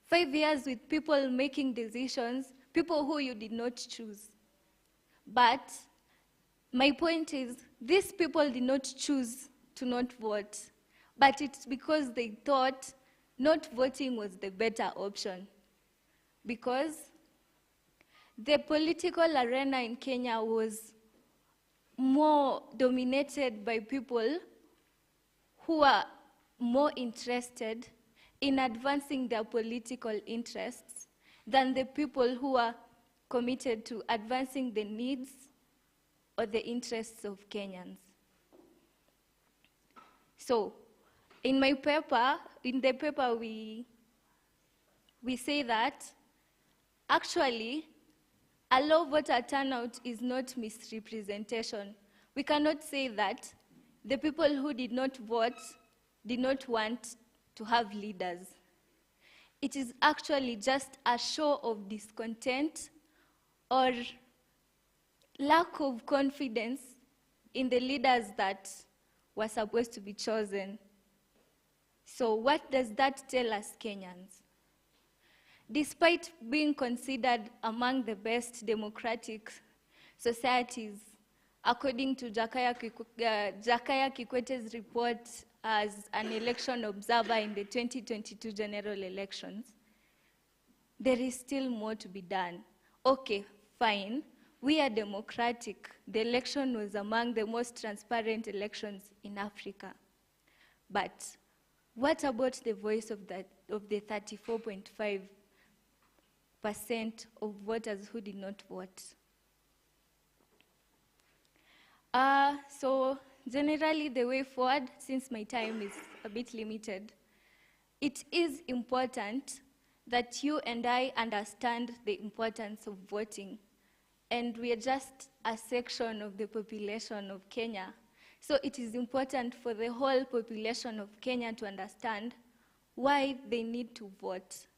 5 years with people making decisions, people who you did not choose. But my point is, these people did not choose to not vote, but it's because they thought not voting was the better option. Because the political arena in Kenya was more dominated by people who are more interested in advancing their political interests than the people who are committed to advancing the needs or the interests of Kenyans. So, in the paper, we say that actually a low voter turnout is not misrepresentation. We cannot say that the people who did not vote did not want to have leaders. It is actually just a show of discontent or lack of confidence in the leaders that were supposed to be chosen. So what does that tell us Kenyans? Despite being considered among the best democratic societies, according to Jakaya Kikwete's report as an election observer in the 2022 general elections, there is still more to be done. Okay, fine. We are democratic. The election was among the most transparent elections in Africa. But what about the voice of the 34.5% of voters who did not vote? So generally the way forward, since my time is a bit limited, it is important that you and I understand the importance of voting. And we are just a section of the population of Kenya. So it is important for the whole population of Kenya to understand why they need to vote.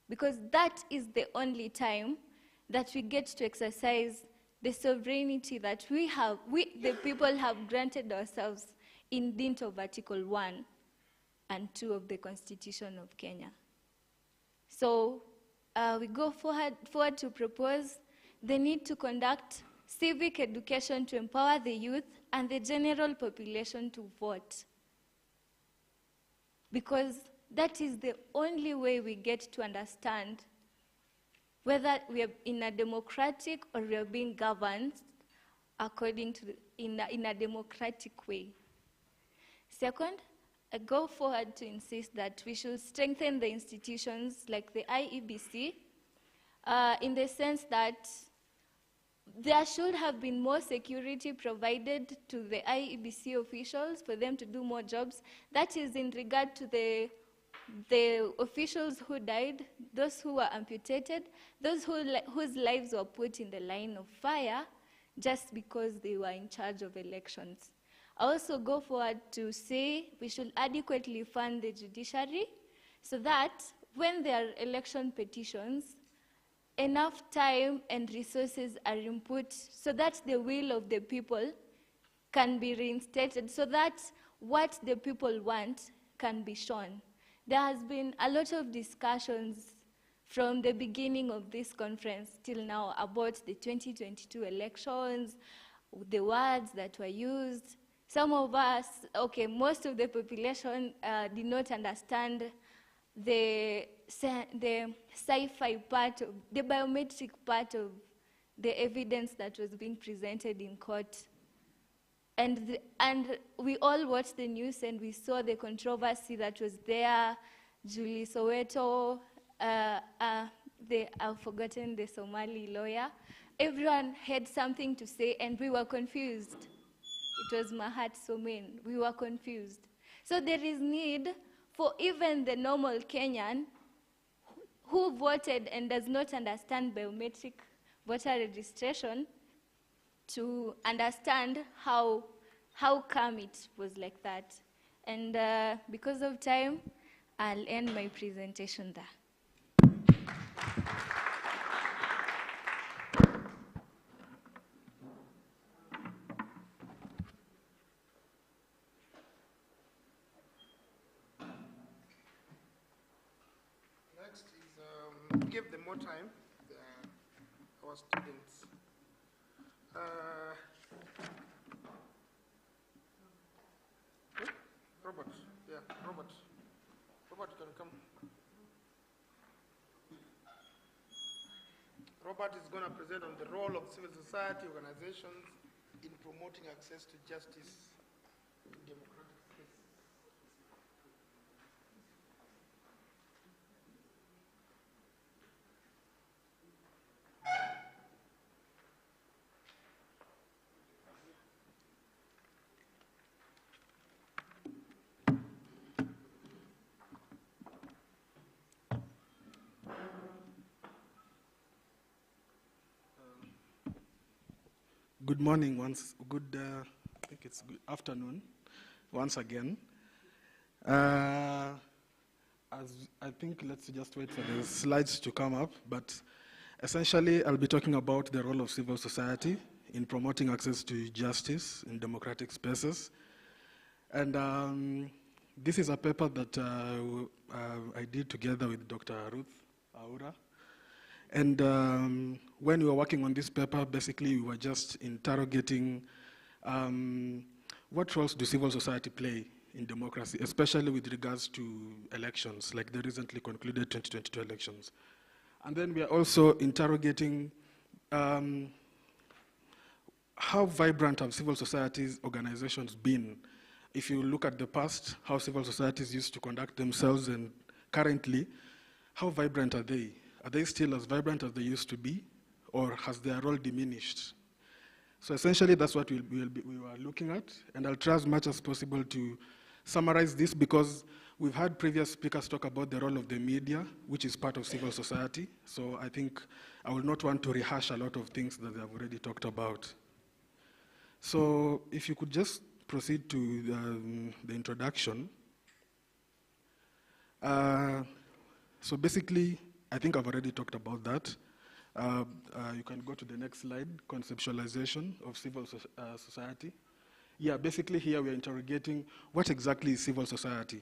Because that is the only time that we get to exercise the sovereignty that we, the people, have granted ourselves in dint of Article 1 and 2 of the Constitution of Kenya. So we go forward to propose the need to conduct civic education to empower the youth and the general population to vote. Because that is the only way we get to understand whether we are in a democratic or we are being governed according to in a democratic way. Second, I go forward to insist that we should strengthen the institutions like the IEBC in the sense that there should have been more security provided to the IEBC officials for them to do more jobs. That is in regard to the officials who died, those who were amputated, those whose lives were put in the line of fire just because they were in charge of elections. I also go forward to say we should adequately fund the judiciary so that when there are election petitions, enough time and resources are input so that the will of the people can be reinstated, so that what the people want can be shown. There has been a lot of discussions from the beginning of this conference till now about the 2022 elections, the words that were used. Some of us, okay, most of the population did not understand the sci-fi part, the biometric part of the evidence that was being presented in court. And we all watched the news and we saw the controversy that was there. Julie Soweto, I've forgotten the Somali lawyer. Everyone had something to say and we were confused. It was Mahat Somen. We were confused. So there is need for even the normal Kenyan who voted and does not understand biometric voter registration to understand how how come it was like that? And because of time, I'll end my presentation there. Next is give them more time, our students. Robert, yeah, Robert. Robert, you can come. Robert is going to present on the role of civil society organizations in promoting access to justice in democratic space. Good morning I think it's good afternoon once again. As I think let's just wait for the slides to come up, but essentially I'll be talking about the role of civil society in promoting access to justice in democratic spaces. And this is a paper that I did together with Dr. Ruth Aura. And when we were working on this paper, basically we were just interrogating what roles do civil society play in democracy, especially with regards to elections, like the recently concluded 2022 elections. And then we are also interrogating how vibrant have civil societies organizations been. If you look at the past, how civil societies used to conduct themselves, and currently, how vibrant are they? Are they still as vibrant as they used to be, or has their role diminished? So essentially, that's what we were looking at, and I'll try as much as possible to summarize this, because we've had previous speakers talk about the role of the media, which is part of civil society. So I think I will not want to rehash a lot of things that they've already talked about. So if you could just proceed to the introduction. So basically, I think I've already talked about that. You can go to the next slide, conceptualization of civil society. Yeah, basically here we're interrogating what exactly is civil society.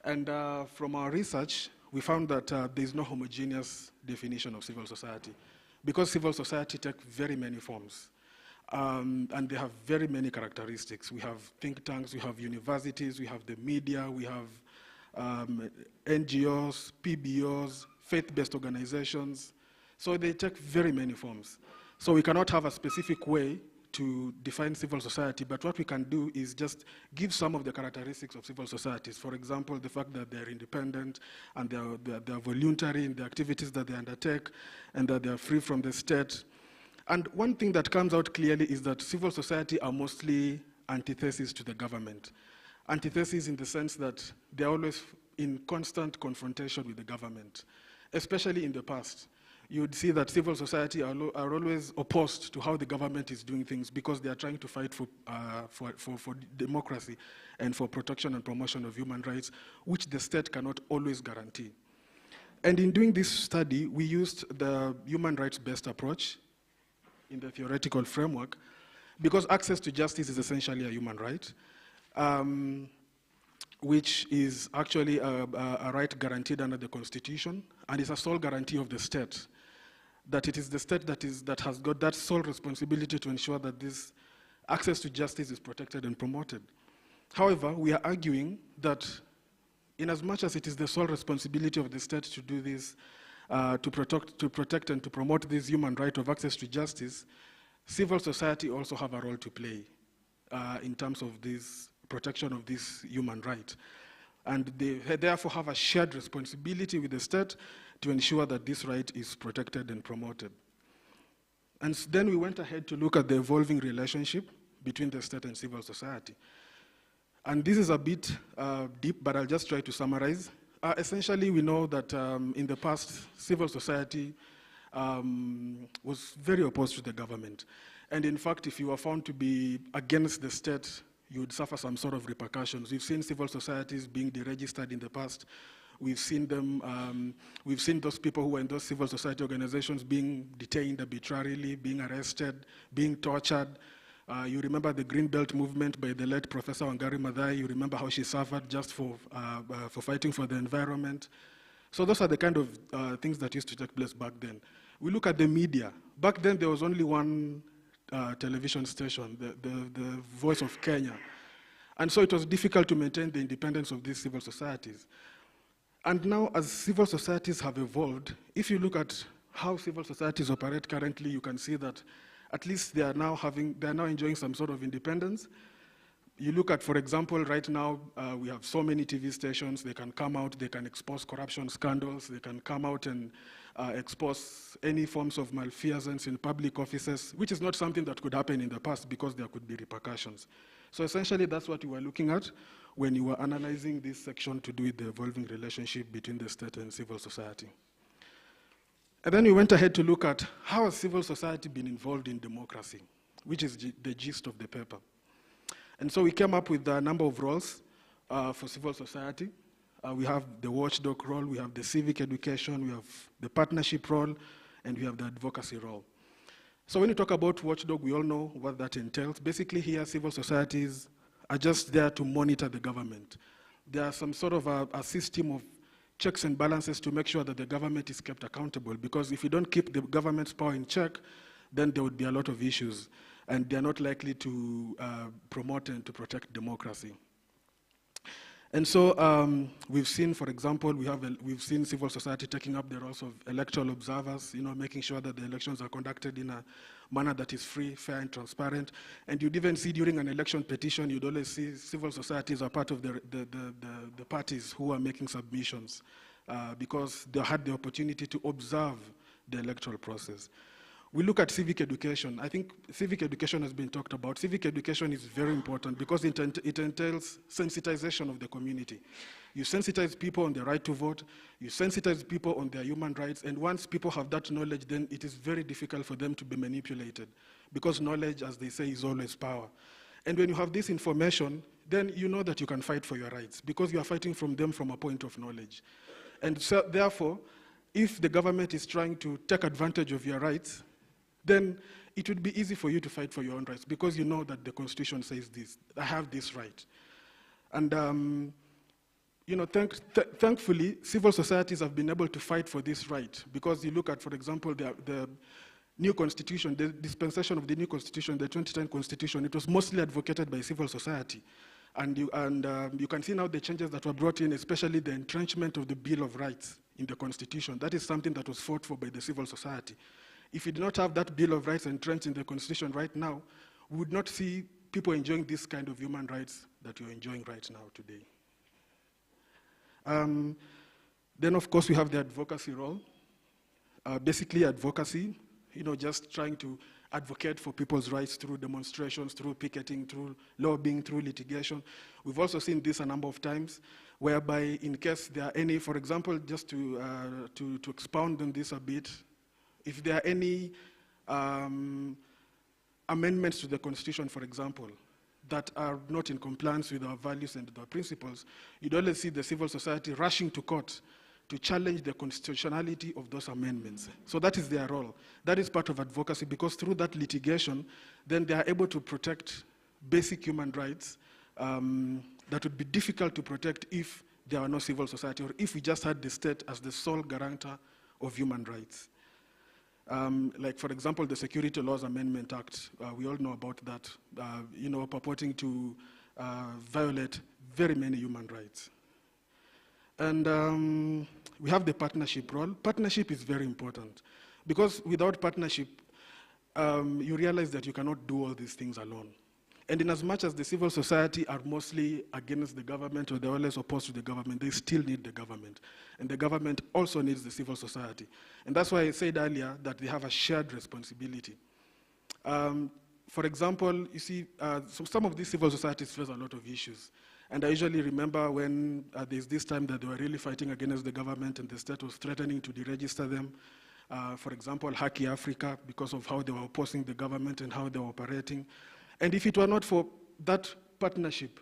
And from our research, we found that there is no homogeneous definition of civil society, because civil society takes very many forms. And they have very many characteristics. We have think tanks, we have universities, we have the media, we have NGOs, PBOs, faith-based organizations. So they take very many forms. So we cannot have a specific way to define civil society, but what we can do is just give some of the characteristics of civil societies. For example, the fact that they're independent and they're voluntary in the activities that they undertake, and that they're free from the state. And one thing that comes out clearly is that civil society are mostly antitheses to the government. Antitheses in the sense that they're always in constant confrontation with the government, especially in the past. You would see that civil society are always opposed to how the government is doing things, because they are trying to fight for democracy and for protection and promotion of human rights, which the state cannot always guarantee. And in doing this study, we used the human rights-based approach in the theoretical framework, because access to justice is essentially a human right, which is actually a right guaranteed under the Constitution, and is a sole guarantee of the state, that it is the state that has got that sole responsibility to ensure that this access to justice is protected and promoted. However, we are arguing that in as much as it is the sole responsibility of the state to do this, to protect and to promote this human right of access to justice, civil society also have a role to play in terms of this protection of this human right. And they therefore have a shared responsibility with the state to ensure that this right is protected and promoted. And then we went ahead to look at the evolving relationship between the state and civil society. And this is a bit deep, but I'll just try to summarize. Essentially, we know that in the past, civil society was very opposed to the government. And in fact, if you were found to be against the state, you would suffer some sort of repercussions. We've seen civil societies being deregistered in the past. We've seen them, we've seen those people who were in those civil society organizations being detained arbitrarily, being arrested, being tortured. You remember the Green Belt movement by the late Professor Wangari Maathai. You remember how she suffered just for fighting for the environment. So those are the kind of things that used to take place back then. We look at the media. Back then, there was only one television station, the Voice of Kenya. And so it was difficult to maintain the independence of these civil societies. And now, as civil societies have evolved, if you look at how civil societies operate currently, you can see that at least they are now enjoying some sort of independence. You look at, for example, right now, we have so many TV stations. They can come out, they can expose corruption scandals, they can come out and expose any forms of malfeasance in public offices, which is not something that could happen in the past because there could be repercussions. So essentially, that's what you were looking at when you were analyzing this section to do with the evolving relationship between the state and civil society. And then we went ahead to look at how has civil society been involved in democracy, which is the gist of the paper. And so we came up with a number of roles for civil society. We have the watchdog role, we have the civic education, we have the partnership role, and we have the advocacy role. So when you talk about watchdog, we all know what that entails. Basically here, civil societies are just there to monitor the government. There are some sort of a system of checks and balances to make sure that the government is kept accountable, because if you don't keep the government's power in check, then there would be a lot of issues, and they're not likely to promote and to protect democracy. And so we've seen, for example, we've seen civil society taking up the roles of electoral observers, making sure that the elections are conducted in a manner that is free, fair, and transparent. And you'd even see during an election petition, you'd always see civil societies are part of the parties who are making submissions because they had the opportunity to observe the electoral process. We look at civic education. I think civic education has been talked about. Civic education is very important because it entails sensitization of the community. You sensitize people on the right to vote, you sensitize people on their human rights, and once people have that knowledge, then it is very difficult for them to be manipulated, because knowledge, as they say, is always power. And when you have this information, then you know that you can fight for your rights, because you are fighting from them from a point of knowledge. And so, therefore, if the government is trying to take advantage of your rights, then it would be easy for you to fight for your own rights, because you know that the Constitution says this, I have this right. And thankfully, civil societies have been able to fight for this right, because you look at, for example, the new Constitution, the dispensation of the new Constitution, the 2010 Constitution, it was mostly advocated by civil society. And you can see now the changes that were brought in, especially the entrenchment of the Bill of Rights in the Constitution. That is something that was fought for by the civil society. If we did not have that Bill of Rights entrenched in the Constitution right now, we would not see people enjoying this kind of human rights that you're enjoying right now today. Then, of course, we have the advocacy role. Basically, advocacy, just trying to advocate for people's rights through demonstrations, through picketing, through lobbying, through litigation. We've also seen this a number of times, whereby in case there are any, for example, just to expound on this a bit, if there are any amendments to the Constitution, for example, that are not in compliance with our values and our principles, you'd always see the civil society rushing to court to challenge the constitutionality of those amendments. So that is their role. That is part of advocacy, because through that litigation, then they are able to protect basic human rights that would be difficult to protect if there were no civil society, or if we just had the state as the sole guarantor of human rights. Like, for example, the Security Laws Amendment Act, we all know about that, purporting to violate very many human rights. And we have the partnership role. Partnership is very important, because without partnership, you realize that you cannot do all these things alone. And in as much as the civil society are mostly against the government, or they're always opposed to the government, they still need the government. And the government also needs the civil society. And that's why I said earlier that they have a shared responsibility. For example, you see, some of these civil societies face a lot of issues. And I usually remember when there's this time that they were really fighting against the government and the state was threatening to deregister them. For example, Haki Africa, because of how they were opposing the government and how they were operating. And if it were not for that partnership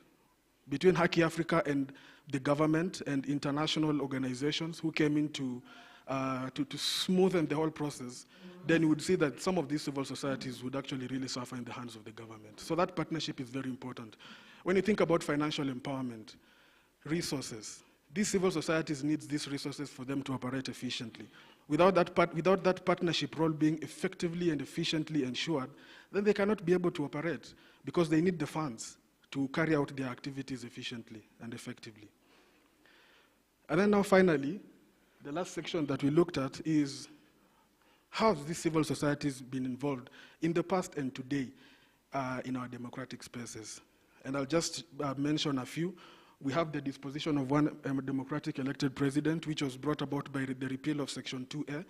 between Haki Africa and the government and international organizations who came in to smoothen the whole process, then you would see that some of these civil societies would actually really suffer in the hands of the government. So that partnership is very important. When you think about financial empowerment, resources, these civil societies need these resources for them to operate efficiently. Without that partnership role being effectively and efficiently ensured, then they cannot be able to operate because they need the funds to carry out their activities efficiently and effectively. And then now finally, the last section that we looked at is how have these civil societies been involved in the past and today in our democratic spaces. And I'll just mention a few. We have the disposition of one democratic elected president, which was brought about by the repeal of Section 2A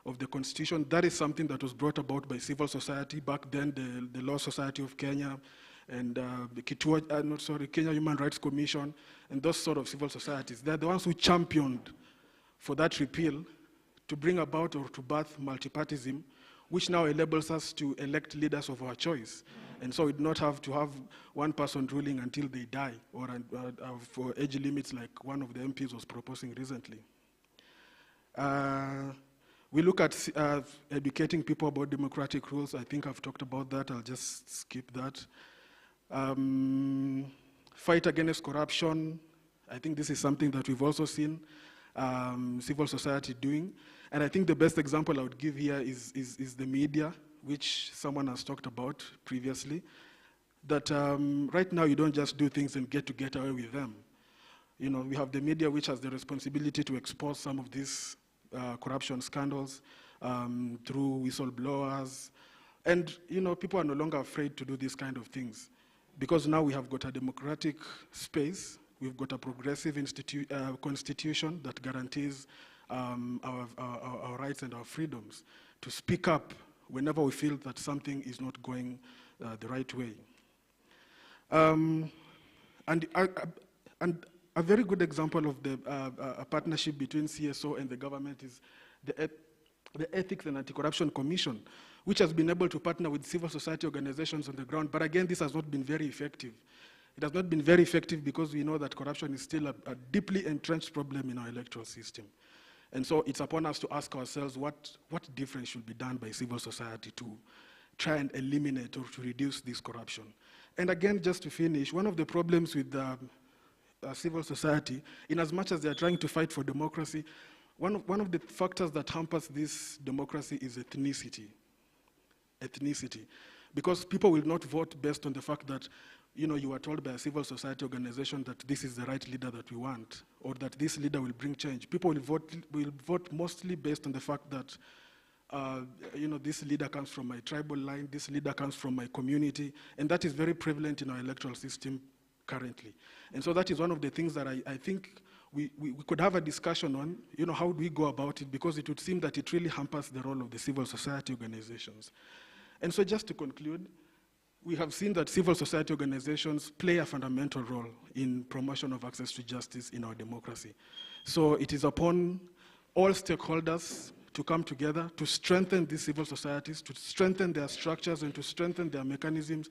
of the Constitution. That is something that was brought about by civil society. Back then, the Law Society of Kenya and the Kenya Human Rights Commission and those sort of civil societies. They're the ones who championed for that repeal to bring about or to birth multipartism, which now enables us to elect leaders of our choice. And so we do not have to have one person ruling until they die or for age limits like one of the MPs was proposing recently. We look at educating people about democratic rules. I think I've talked about that. I'll just skip that. Fight against corruption. I think this is something that we've also seen civil society doing. And I think the best example I would give here is the media, which someone has talked about previously. That right now you don't just do things and get away with them. You know, we have the media which has the responsibility to expose some of these corruption scandals through whistleblowers. And, you know, people are no longer afraid to do these kind of things because now we have got a democratic space. We've got a progressive constitution that guarantees our rights and our freedoms to speak up whenever we feel that something is not going the right way. And a very good example of a partnership between CSO and the government is the Ethics and Anti-Corruption Commission, which has been able to partner with civil society organizations on the ground. But again, this has not been very effective. It has not been very effective because we know that corruption is still a deeply entrenched problem in our electoral system. And so it's upon us to ask ourselves what difference should be done by civil society to try and eliminate or to reduce this corruption. And again, just to finish, one of the problems with civil society, in as much as they are trying to fight for democracy, one of the factors that hampers this democracy is ethnicity. Ethnicity. Because people will not vote based on the fact that you are told by a civil society organization that this is the right leader that we want, or that this leader will bring change. People will vote mostly based on the fact that, this leader comes from my tribal line, this leader comes from my community, and that is very prevalent in our electoral system currently. And so that is one of the things that I think we could have a discussion on, how do we go about it, because it would seem that it really hampers the role of the civil society organizations. And so just to conclude, we have seen that civil society organizations play a fundamental role in promotion of access to justice in our democracy. So it is upon all stakeholders to come together to strengthen these civil societies, to strengthen their structures and to strengthen their mechanisms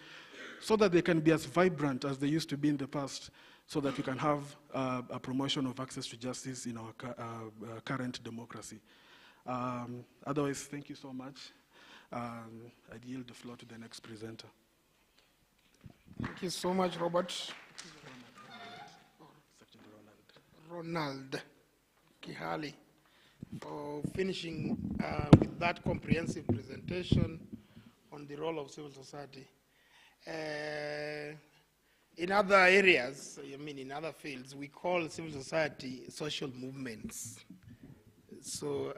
so that they can be as vibrant as they used to be in the past, so that we can have a promotion of access to justice in our current democracy. Otherwise, thank you so much. I yield the floor to the next presenter. Thank you so much, Robert. Ronald Kihali, for finishing with that comprehensive presentation on the role of civil society. In other areas, in other fields, we call civil society social movements. So,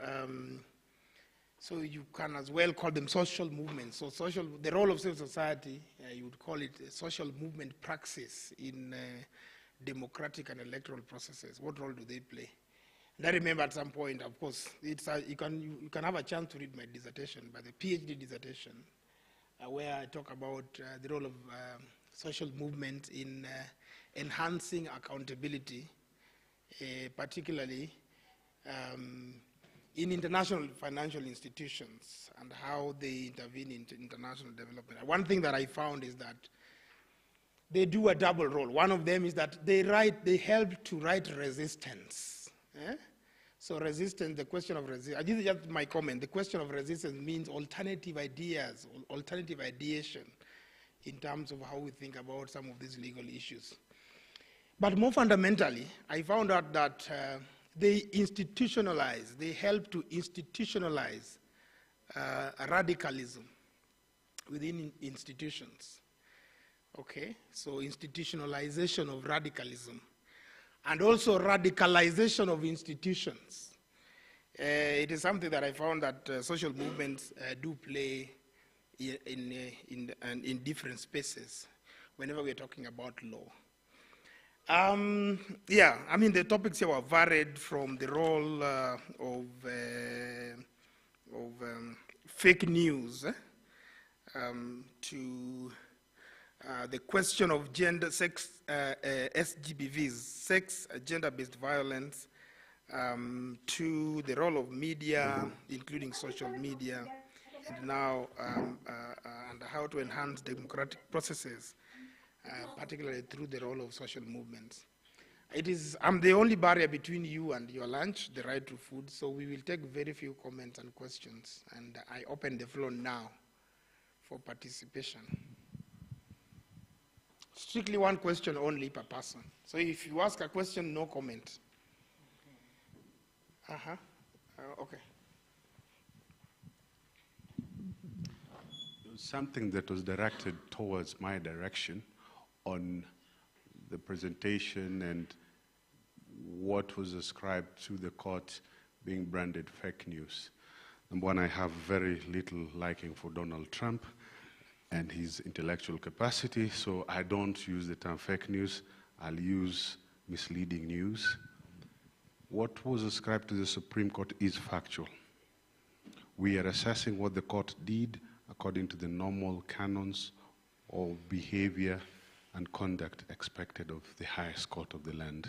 so you can as well call them social movements. So the role of civil society, you would call it a social movement praxis in democratic and electoral processes. What role do they play? And I remember at some point, of course, you can have a chance to read my dissertation, but the PhD dissertation, where I talk about the role of social movement in enhancing accountability, particularly in international financial institutions and how they intervene in international development. One thing that I found is that they do a double role. One of them is that they help to write resistance. So resistance, the question of resistance, this is just my comment, the question of resistance means alternative ideas, alternative ideation in terms of how we think about some of these legal issues. But more fundamentally, I found out that they help to institutionalize radicalism within institutions. Okay, so institutionalization of radicalism, and also radicalization of institutions. It is something that I found that social movements do play in different spaces whenever we're talking about law. Yeah, I mean, the topics here were varied from the role of fake news to the question of gender, sex, SGBVs, sex, gender-based violence, to the role of media, including social media, and now and how to enhance democratic processes, particularly through the role of social movements. I'm the only barrier between you and your lunch, the right to food, so we will take very few comments and questions, and I open the floor now for participation. Strictly one question only per person. So if you ask a question, no comment. Okay. Something that was directed towards my direction on the presentation and what was ascribed to the court being branded fake news. Number one, I have very little liking for Donald Trump and his intellectual capacity, so I don't use the term fake news. I'll use misleading news. What was ascribed to the Supreme Court is factual. We are assessing what the court did according to the normal canons of behavior and conduct expected of the highest court of the land.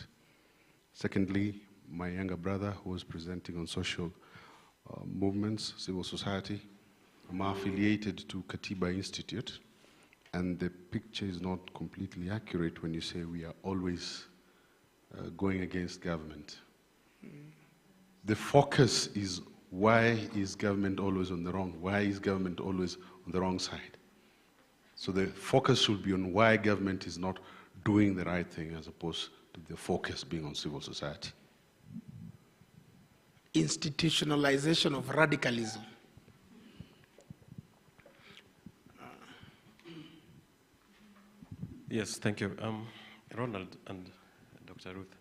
Secondly, my younger brother, who was presenting on social movements, civil society, I'm affiliated to Katiba Institute, and the picture is not completely accurate when you say we are always going against government. The focus is, why is government always on the wrong? Why is government always on the wrong side? So the focus should be on why government is not doing the right thing, as opposed to the focus being on civil society. Institutionalization of radicalism. Yes, thank you. Ronald and Dr. Ruth,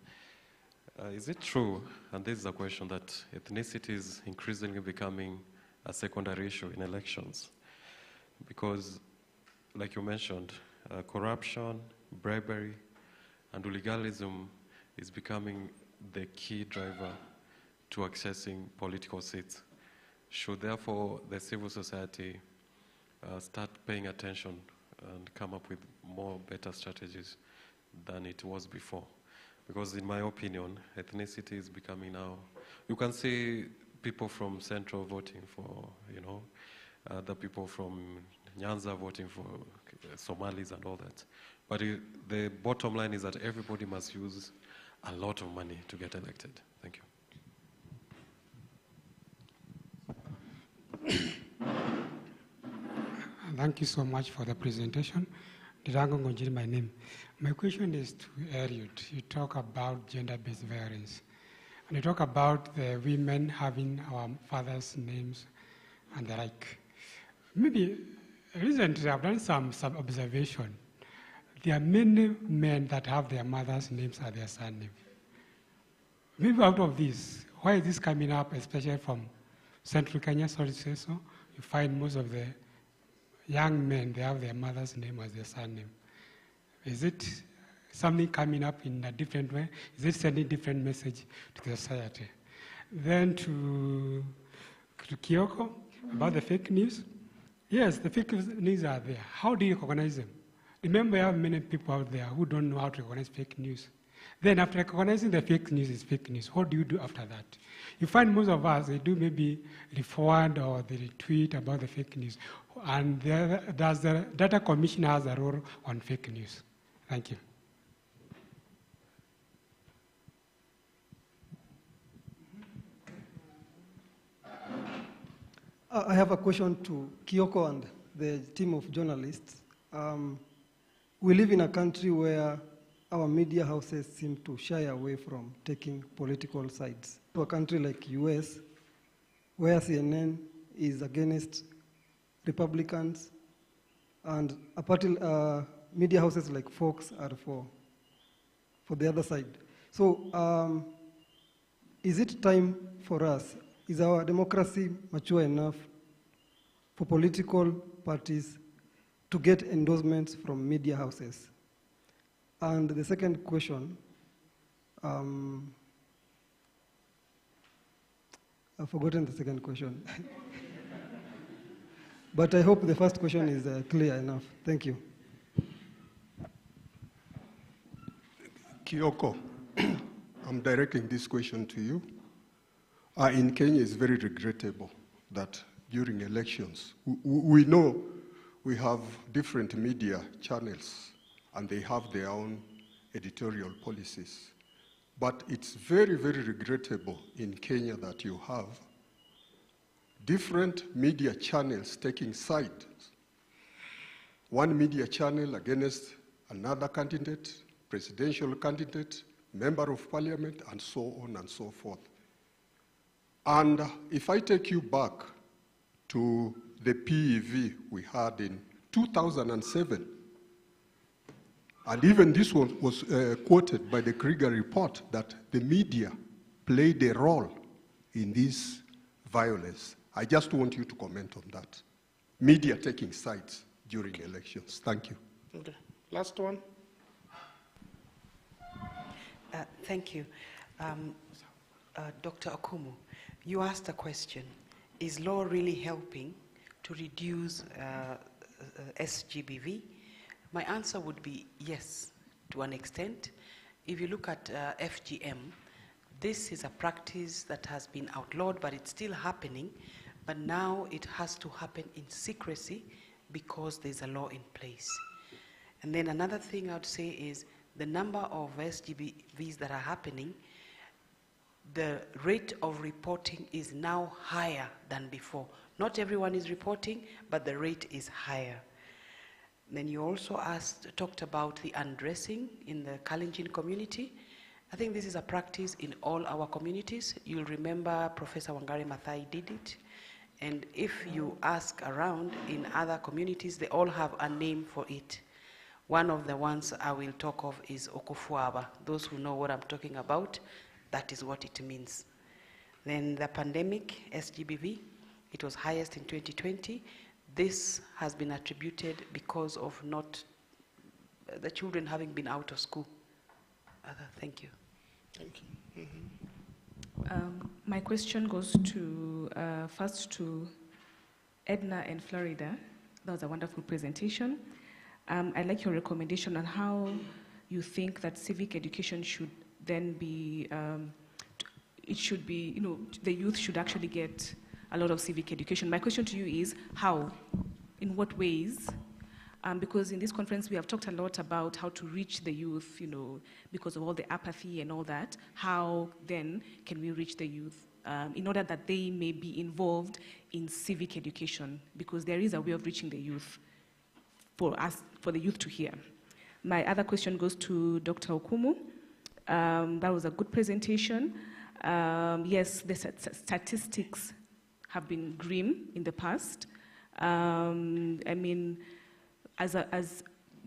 is it true, and this is a question, that ethnicity is increasingly becoming a secondary issue in elections? Because, like you mentioned, corruption, bribery, and illegalism is becoming the key driver to accessing political seats. Should therefore the civil society start paying attention and come up with more better strategies than it was before? Because in my opinion, ethnicity is becoming now, you can see people from Central voting for, the people from Nyanza voting for Somalis and all that. But the bottom line is that everybody must use a lot of money to get elected. Thank you. Thank you so much for the presentation. Dirango Ngonjiri, my name. My question is to Eliud. You talk about gender-based violence, and you talk about the women having our fathers' names and the like. Maybe recently I've done some observation. There are many men that have their mother's names as their surname. Maybe out of this, why is this coming up, especially from Central Kenya, sorry to say so? You find most of the young men, they have their mother's name as their surname. Is it something coming up in a different way? Is it sending different message to the society? Then to Kioko, about the fake news. Yes, the fake news are there. How do you recognize them? Remember, you have many people out there who don't know how to recognize fake news. Then after recognizing the fake news is fake news, what do you do after that? You find most of us, they do maybe forward or they retweet about the fake news. And does the data commission has a role on fake news? Thank you. I have a question to Kioko and the team of journalists. We live in a country where our media houses seem to shy away from taking political sides. To a country like US, where CNN is against Republicans, and media houses like Fox are for the other side. So is it time for us? Is our democracy mature enough for political parties to get endorsements from media houses? And the second question, I've forgotten the second question. But I hope the first question is clear enough. Thank you. Kioko, I'm directing this question to you. In Kenya, it's very regrettable that during elections, we know we have different media channels and they have their own editorial policies. But it's very, very regrettable in Kenya that you have different media channels taking sides. One media channel against another candidate, presidential candidate, member of parliament, and so on and so forth. And if I take you back to the PEV we had in 2007, and even this one was quoted by the Krieger report that the media played a role in this violence. I just want you to comment on that. Media taking sides during elections. Thank you. Okay. Last one. Thank you. Dr. Okumu, you asked a question. Is law really helping to reduce SGBV? My answer would be yes, to an extent. If you look at FGM, this is a practice that has been outlawed, but it's still happening. But now it has to happen in secrecy because there's a law in place. And then another thing I would say is the number of SGBVs that are happening, the rate of reporting is now higher than before. Not everyone is reporting, but the rate is higher. Then you also talked about the undressing in the Kalenjin community. I think this is a practice in all our communities. You'll remember Professor Wangari Maathai did it. And if you ask around in other communities, they all have a name for it. One of the ones I will talk of is Okufuaba. Those who know what I'm talking about, that is what it means. Then the pandemic, SGBV, it was highest in 2020. This has been attributed because of not the children having been out of school. Thank you. Thank you. My question goes to, first to Edna and Florida. That was a wonderful presentation. I'd like your recommendation on how you think that civic education should then be, it should be, the youth should actually get a lot of civic education. My question to you is how, in what ways? Because in this conference we have talked a lot about how to reach the youth, because of all the apathy and all that. How then can we reach the youth in order that they may be involved in civic education? Because there is a way of reaching the youth for the youth to hear. My other question goes to Dr. Okumu. That was a good presentation. Yes, the statistics have been grim in the past. I mean, as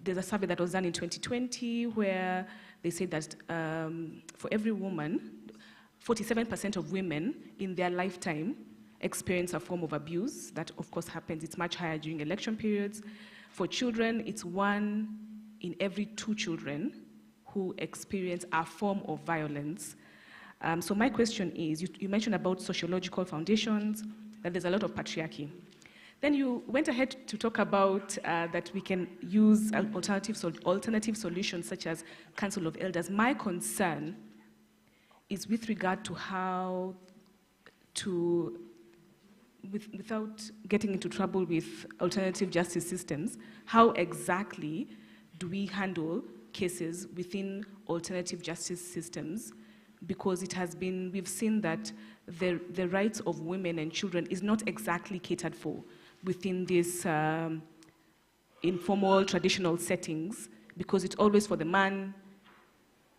there's a survey that was done in 2020 where they said that for every woman, 47% of women in their lifetime experience a form of abuse. That, of course, happens. It's much higher during election periods. For children, it's 1 in every 2 children who experience a form of violence. So my question is, you mentioned about sociological foundations, that there's a lot of patriarchy. Then you went ahead to talk about that we can use alternative solutions such as Council of Elders. My concern is with regard to how to, without getting into trouble with alternative justice systems, how exactly do we handle cases within alternative justice systems, because it has been, we've seen that the rights of women and children is not exactly catered for within these informal, traditional settings, because it's always for the man.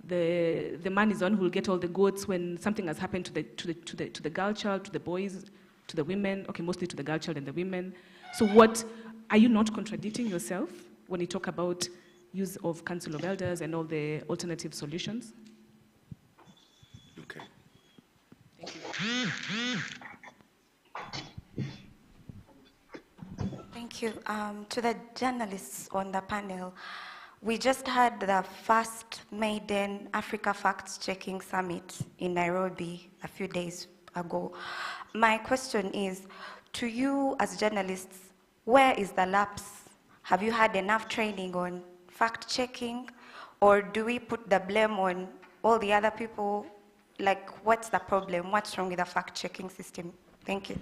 The man is the one who will get all the goats when something has happened to the girl child, to the boys, to the women, okay, mostly to the girl child and the women. So what, are you not contradicting yourself when you talk about use of Council of Elders and all the alternative solutions? Okay. Thank you. To the journalists on the panel, we just had the first maiden Africa Fact-Checking Summit in Nairobi a few days ago. My question is, to you as journalists, where is the lapse? Have you had enough training on fact-checking, or do we put the blame on all the other people? Like, what's the problem? What's wrong with the fact-checking system? Thank you.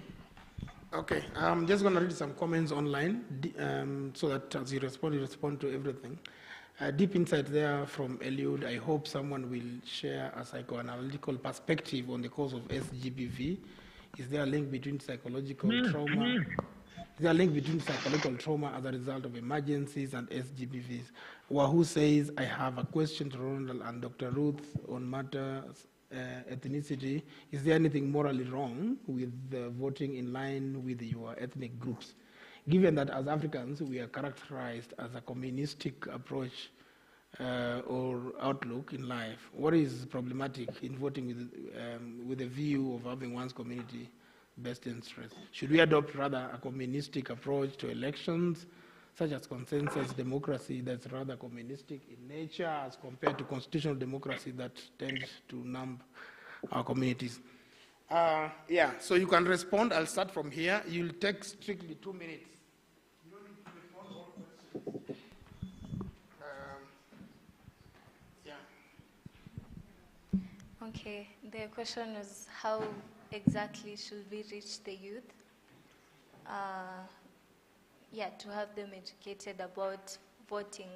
Okay, I'm just going to read some comments online so that as you respond to everything. Deep insight there from Eliud. I hope someone will share a psychoanalytical perspective on the cause of SGBV. Is there a link between psychological trauma? Is there a link between psychological trauma as a result of emergencies and SGBVs? Wahoo says, I have a question to Ronald and Dr. Ruth on matters ethnicity. Is there anything morally wrong with voting in line with your ethnic groups? Given that as Africans, we are characterized as a communistic approach or outlook in life, what is problematic in voting with a view of having one's community best interest? Should we adopt rather a communistic approach to elections, such as consensus democracy that's rather communistic in nature as compared to constitutional democracy that tends to numb our communities? Yeah, so you can respond. I'll start from here. You'll take strictly 2 minutes. You don't need to respond all questions. Yeah. Okay, the question is how exactly should we reach the youth? Yeah, to have them educated about voting.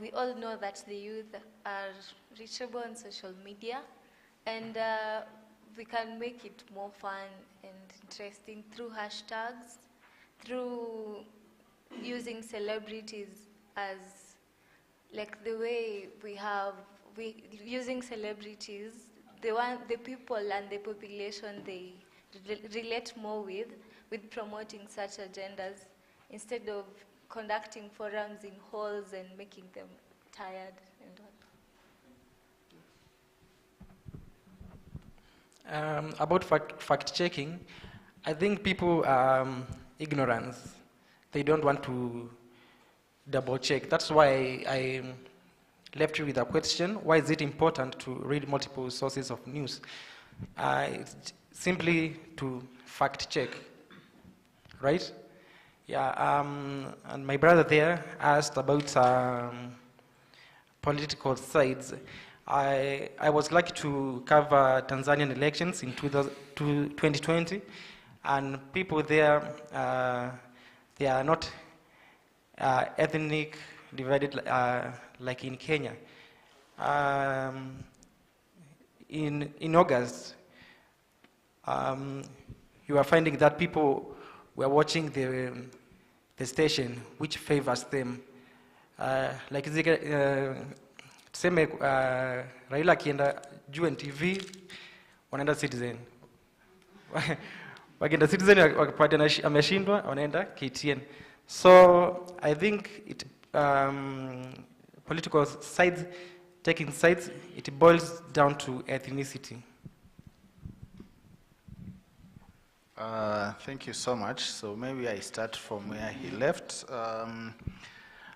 We all know that the youth are reachable on social media, and we can make it more fun and interesting through hashtags, through using celebrities as, like the way using celebrities, the people and the population they relate more with promoting such agendas, instead of conducting forums in halls and making them tired and all. About fact-checking, I think people ignorance. They don't want to double-check. That's why I left you with a question. Why is it important to read multiple sources of news? It's simply to fact-check. Right? Yeah, and my brother there asked about political sides. I was lucky to cover Tanzanian elections in 2020, and people there, they are not ethnic divided like in Kenya. In August, you are finding that people were watching the station which favors them. Like tuseme Raila akienda juu NTV, wanaenda Citizen. Wakienda Citizen wakipata ameshindwa, wanaenda KTN. So I think political sides, taking sides, it boils down to ethnicity. Thank you so much. So maybe I start from where he left.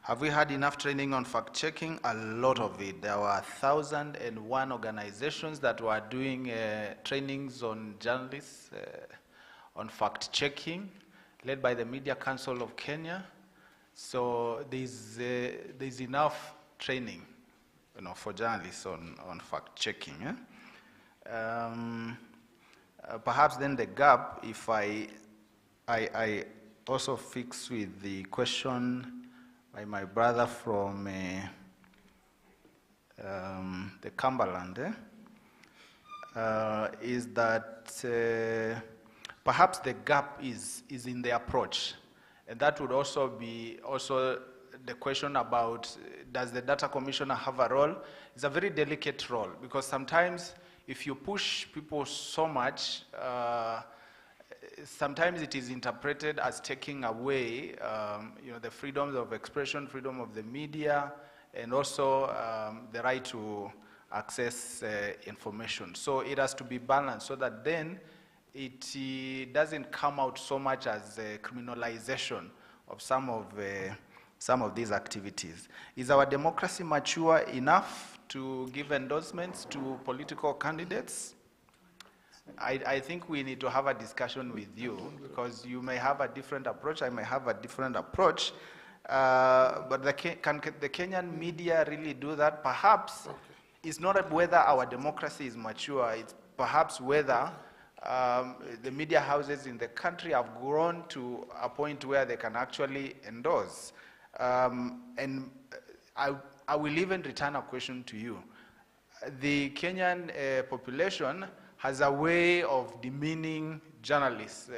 Have we had enough training on fact-checking? A lot of it. There were 1,001 organizations that were doing trainings on journalists, on fact-checking, led by the Media Council of Kenya. So there's enough training, for journalists on fact-checking. Perhaps then the gap, if I also fix with the question by my brother from the Cumberland, is that perhaps the gap is in the approach. And that would also be the question about, does the data commissioner have a role? It's a very delicate role, because sometimes if you push people so much, sometimes it is interpreted as taking away the freedoms of expression, freedom of the media, and also the right to access information. So it has to be balanced so that then it doesn't come out so much as a criminalization of some of these activities. Is our democracy mature enough to give endorsements to political candidates? I think we need to have a discussion with you, because you may have a different approach, I may have a different approach, but can the Kenyan media really do that? Perhaps it's not whether our democracy is mature, it's perhaps whether the media houses in the country have grown to a point where they can actually endorse. And I will even return a question to you. The Kenyan population has a way of demeaning journalists,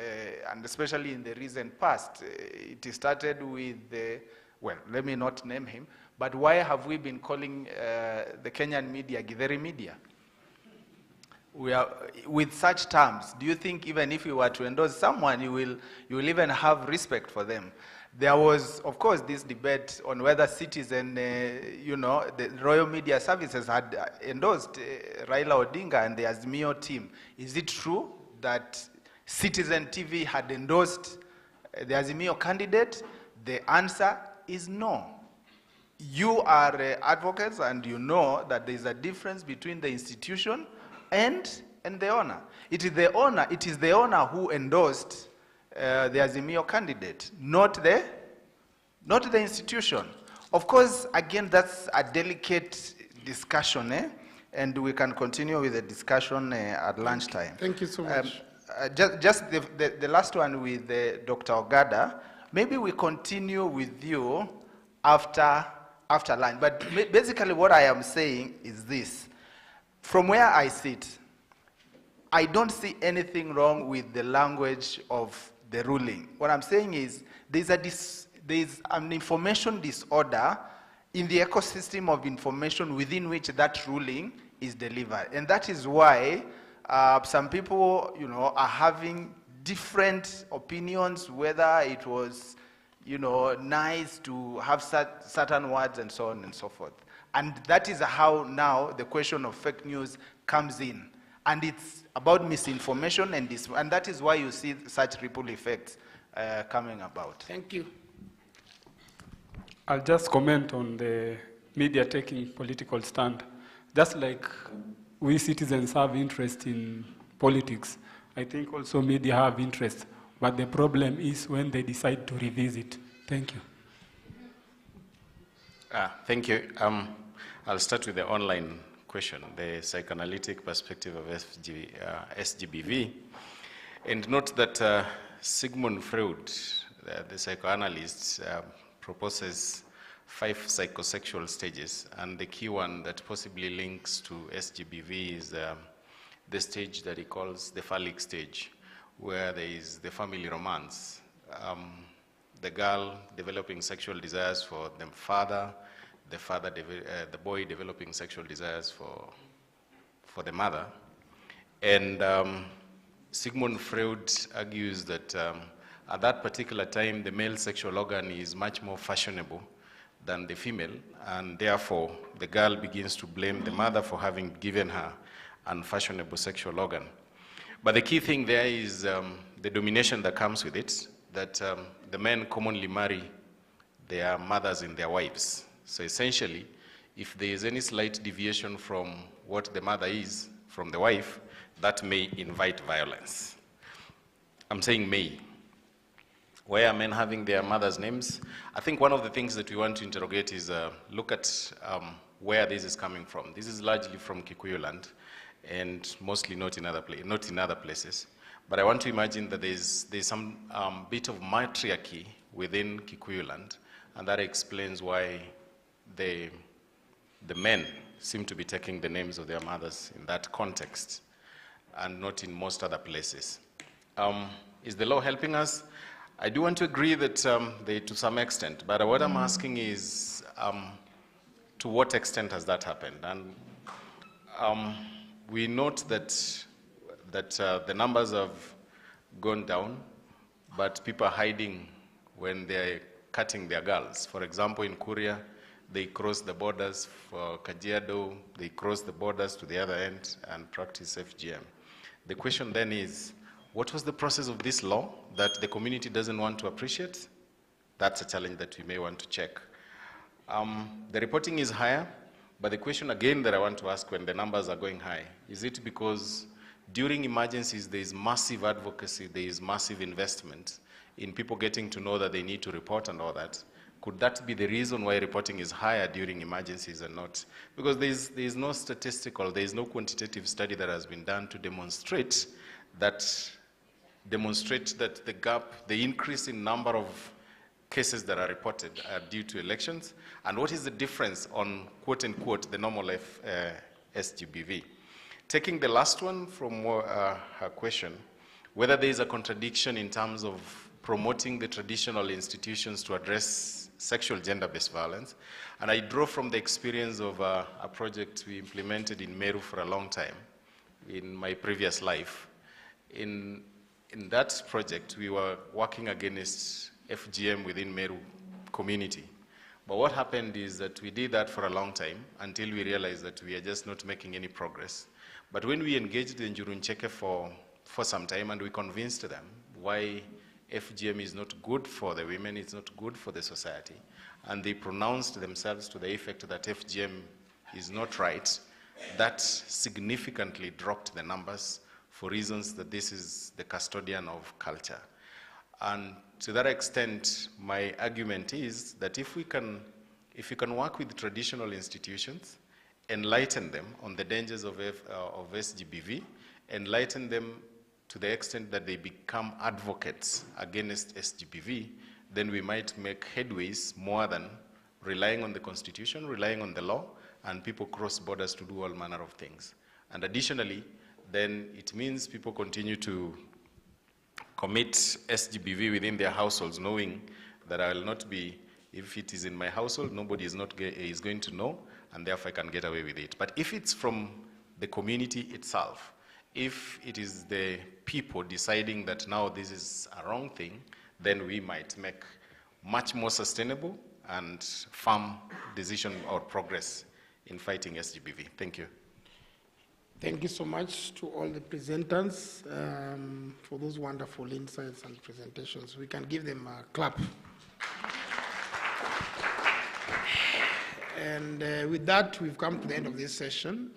and especially in the recent past. It started with, well, let me not name him, but why have we been calling the Kenyan media Githeri media? We are, with such terms, do you think even if you were to endorse someone, you will even have respect for them? There was, of course, this debate on whether Citizen, the Royal Media Services had endorsed Raila Odinga and the Azimio team. Is it true that Citizen TV had endorsed the Azimio candidate? The answer is no. You are advocates, and you know that there is a difference between the institution and the owner. It is the owner who endorsed the Azimio candidate, not the institution. Of course, again, that's a delicate discussion, and we can continue with the discussion at lunchtime. Thank you so much. Just the last one with Dr. Ogada. Maybe we continue with you after lunch. But basically what I am saying is this. From where I sit, I don't see anything wrong with the language of the ruling. What I'm saying is there's an information disorder in the ecosystem of information within which that ruling is delivered. And that is why some people, are having different opinions, whether it was, nice to have certain words and so on and so forth. And that is how now the question of fake news comes in. And it's about misinformation, and that is why you see such ripple effects coming about. Thank you. I'll just comment on the media taking political stand. Just like we citizens have interest in politics, I think also media have interest. But the problem is when they decide to revisit. Thank you. Thank you. I'll start with the online question, the psychoanalytic perspective of SGBV. And note that Sigmund Freud, the psychoanalyst, proposes 5 psychosexual stages, and the key one that possibly links to SGBV is the stage that he calls the phallic stage, where there is the family romance. The girl developing sexual desires for the father, the boy developing sexual desires for the mother. And Sigmund Freud argues that at that particular time, the male sexual organ is much more fashionable than the female, and therefore the girl begins to blame the mother for having given her unfashionable sexual organ. But the key thing there is the domination that comes with it, that the men commonly marry their mothers and their wives. So essentially, if there is any slight deviation from what the mother is from the wife, that may invite violence. I'm saying may. Why are men having their mothers' names? I think one of the things that we want to interrogate is look at where this is coming from. This is largely from Kikuyu land, and mostly not in other places. But I want to imagine that there's some bit of matriarchy within Kikuyu land, and that explains why the the men seem to be taking the names of their mothers in that context and not in most other places. Is the law helping us? I do want to agree that to some extent, but what I'm asking is to what extent has that happened? And we note that the numbers have gone down, but people are hiding when they're cutting their girls. For example, in Korea, they cross the borders. For Kajiado, they cross the borders to the other end and practice FGM. The question then is, what was the process of this law that the community doesn't want to appreciate? That's a challenge that we may want to check. The reporting is higher, but the question again that I want to ask when the numbers are going high, is it because during emergencies there is massive advocacy, there is massive investment in people getting to know that they need to report and all that? Could that be the reason why reporting is higher during emergencies and not? Because there is no statistical, there is no quantitative study that has been done to demonstrate that the gap, the increase in number of cases that are reported are due to elections, and what is the difference on quote unquote the normal SGBV. Taking the last one from her question, whether there is a contradiction in terms of promoting the traditional institutions to address sexual gender-based violence, and I draw from the experience of a project we implemented in Meru for a long time in my previous life. In that project, we were working against FGM within Meru community. But what happened is that we did that for a long time until we realized that we are just not making any progress. But when we engaged the Njuruncheke for some time and we convinced them why FGM is not good for the women, it's not good for the society, and they pronounced themselves to the effect that FGM is not right, that significantly dropped the numbers for reasons that this is the custodian of culture. And to that extent, my argument is that if you can work with traditional institutions, enlighten them on the dangers of SGBV, enlighten them to the extent that they become advocates against SGBV, then we might make headways more than relying on the Constitution, relying on the law, and people cross borders to do all manner of things. And additionally, then it means people continue to commit SGBV within their households, knowing that I will not be, if it is in my household, nobody is going to know, and therefore I can get away with it. But if it's from the community itself, if it is the people deciding that now this is a wrong thing, then we might make much more sustainable and firm decision or progress in fighting SGBV. Thank you. Thank you so much to all the presenters for those wonderful insights and presentations. We can give them a clap. And with that, we've come to the end of this session.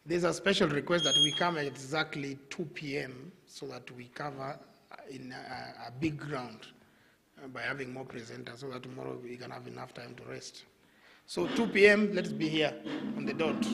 There's a special request that we come at exactly 2 p.m. so that we cover in a big ground by having more presenters so that tomorrow we can have enough time to rest. So 2 p.m., let's be here on the dot.